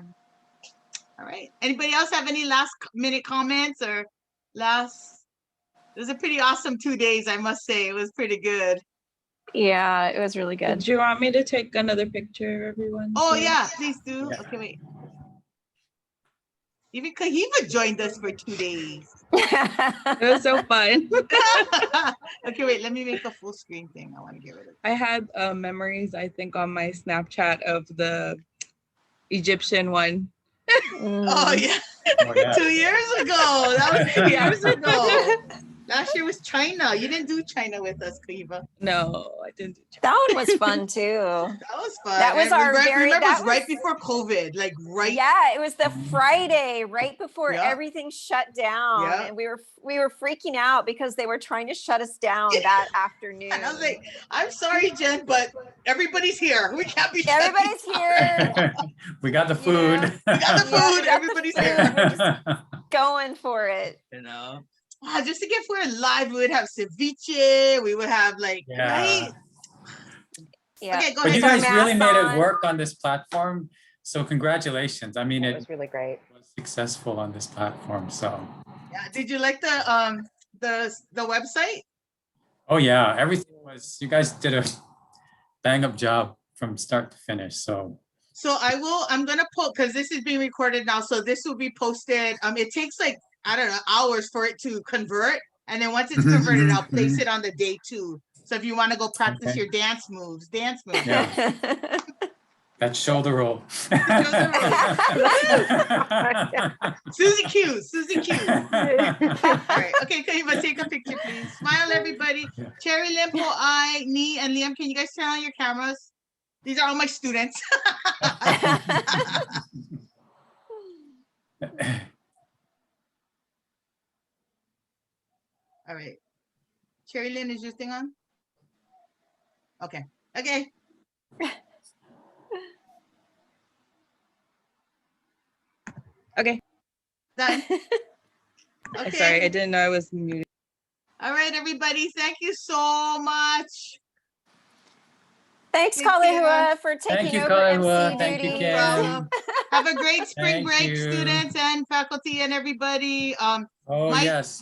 right. Anybody else have any last minute comments or last? It was a pretty awesome 2 days, I must say. It was pretty good. Yeah, it was really good. Did you want me to take another picture of everyone? Oh too? yeah, please do. Okay, wait. Even Kahiva joined us for 2 days. It was so fun. Okay, wait, let me make a full screen thing. I want to get rid of it. I had memories, I think, on my Snapchat of the Egyptian one. Oh yeah. 2 years ago. That was 2 years ago. Last year was China. You didn't do China with us, Kahiva. No, I didn't do China. That one was fun too. That was fun. That was our very. Remember, That was right before COVID, like right. Yeah, it was the Friday right before everything shut down, and we were freaking out because they were trying to shut us down that afternoon. And I was like, "I'm sorry, Jen, but everybody's here. We can't be. Everybody's here. We got the food. We got the food. Everybody's here. We're just going for it. You know. Just to get food live, we would have ceviche. We would have right? Yeah. Okay, go But ahead. you guys really made it work on this platform. So congratulations. I mean, it was really great. Was successful on this platform. So yeah. Did you like the website? Oh yeah, everything was. You guys did a bang up job from start to finish. So I'm gonna post because this is being recorded now. So this will be posted. It takes like, I don't know, hours for it to convert. And then once it's converted, I'll place it on the day 2. So if you want to go practice your dance moves. Yeah. That shoulder roll. Susie Q. All right. Okay, Kahiva, take a picture, please. Smile, everybody. Yeah. Cherry, Limpo, I, Nee, and Liam, can you guys turn on your cameras? These are all my students. All right. Cherry Lynn, is your thing on? Okay. Okay. Done. Okay. Sorry, I didn't know I was muted. All right, everybody. Thank you so much. Thanks, Kalehua, for taking over MC Thank duty. you, Kim. Have a great spring break, you. students and faculty and everybody. Yes.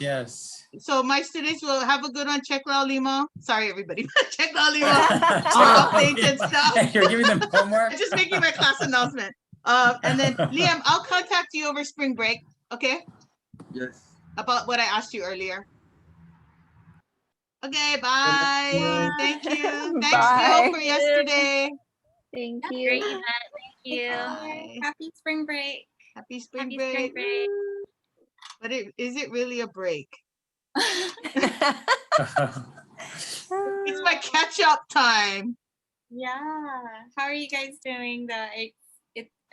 So my students will have a good one. Check La Lima. Sorry, everybody. Check La Lima. Updates and stuff. You're giving them homework? I'm just making my class announcement. And then Liam, I'll contact you over spring break. Okay? Yes. About what I asked you earlier. Okay, bye. Thank you. Thanks, Phil, for yesterday. Thank That's you. great, Thank you. Bye. Happy spring break. Happy spring break. But is it really a break? It's my catch-up time. Yeah. How are you guys doing?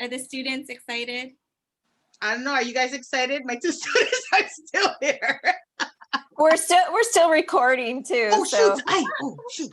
Are the students excited? I don't know. Are you guys excited? My 2 students are still here. We're still recording too. Oh so. shoot! Oh shoot!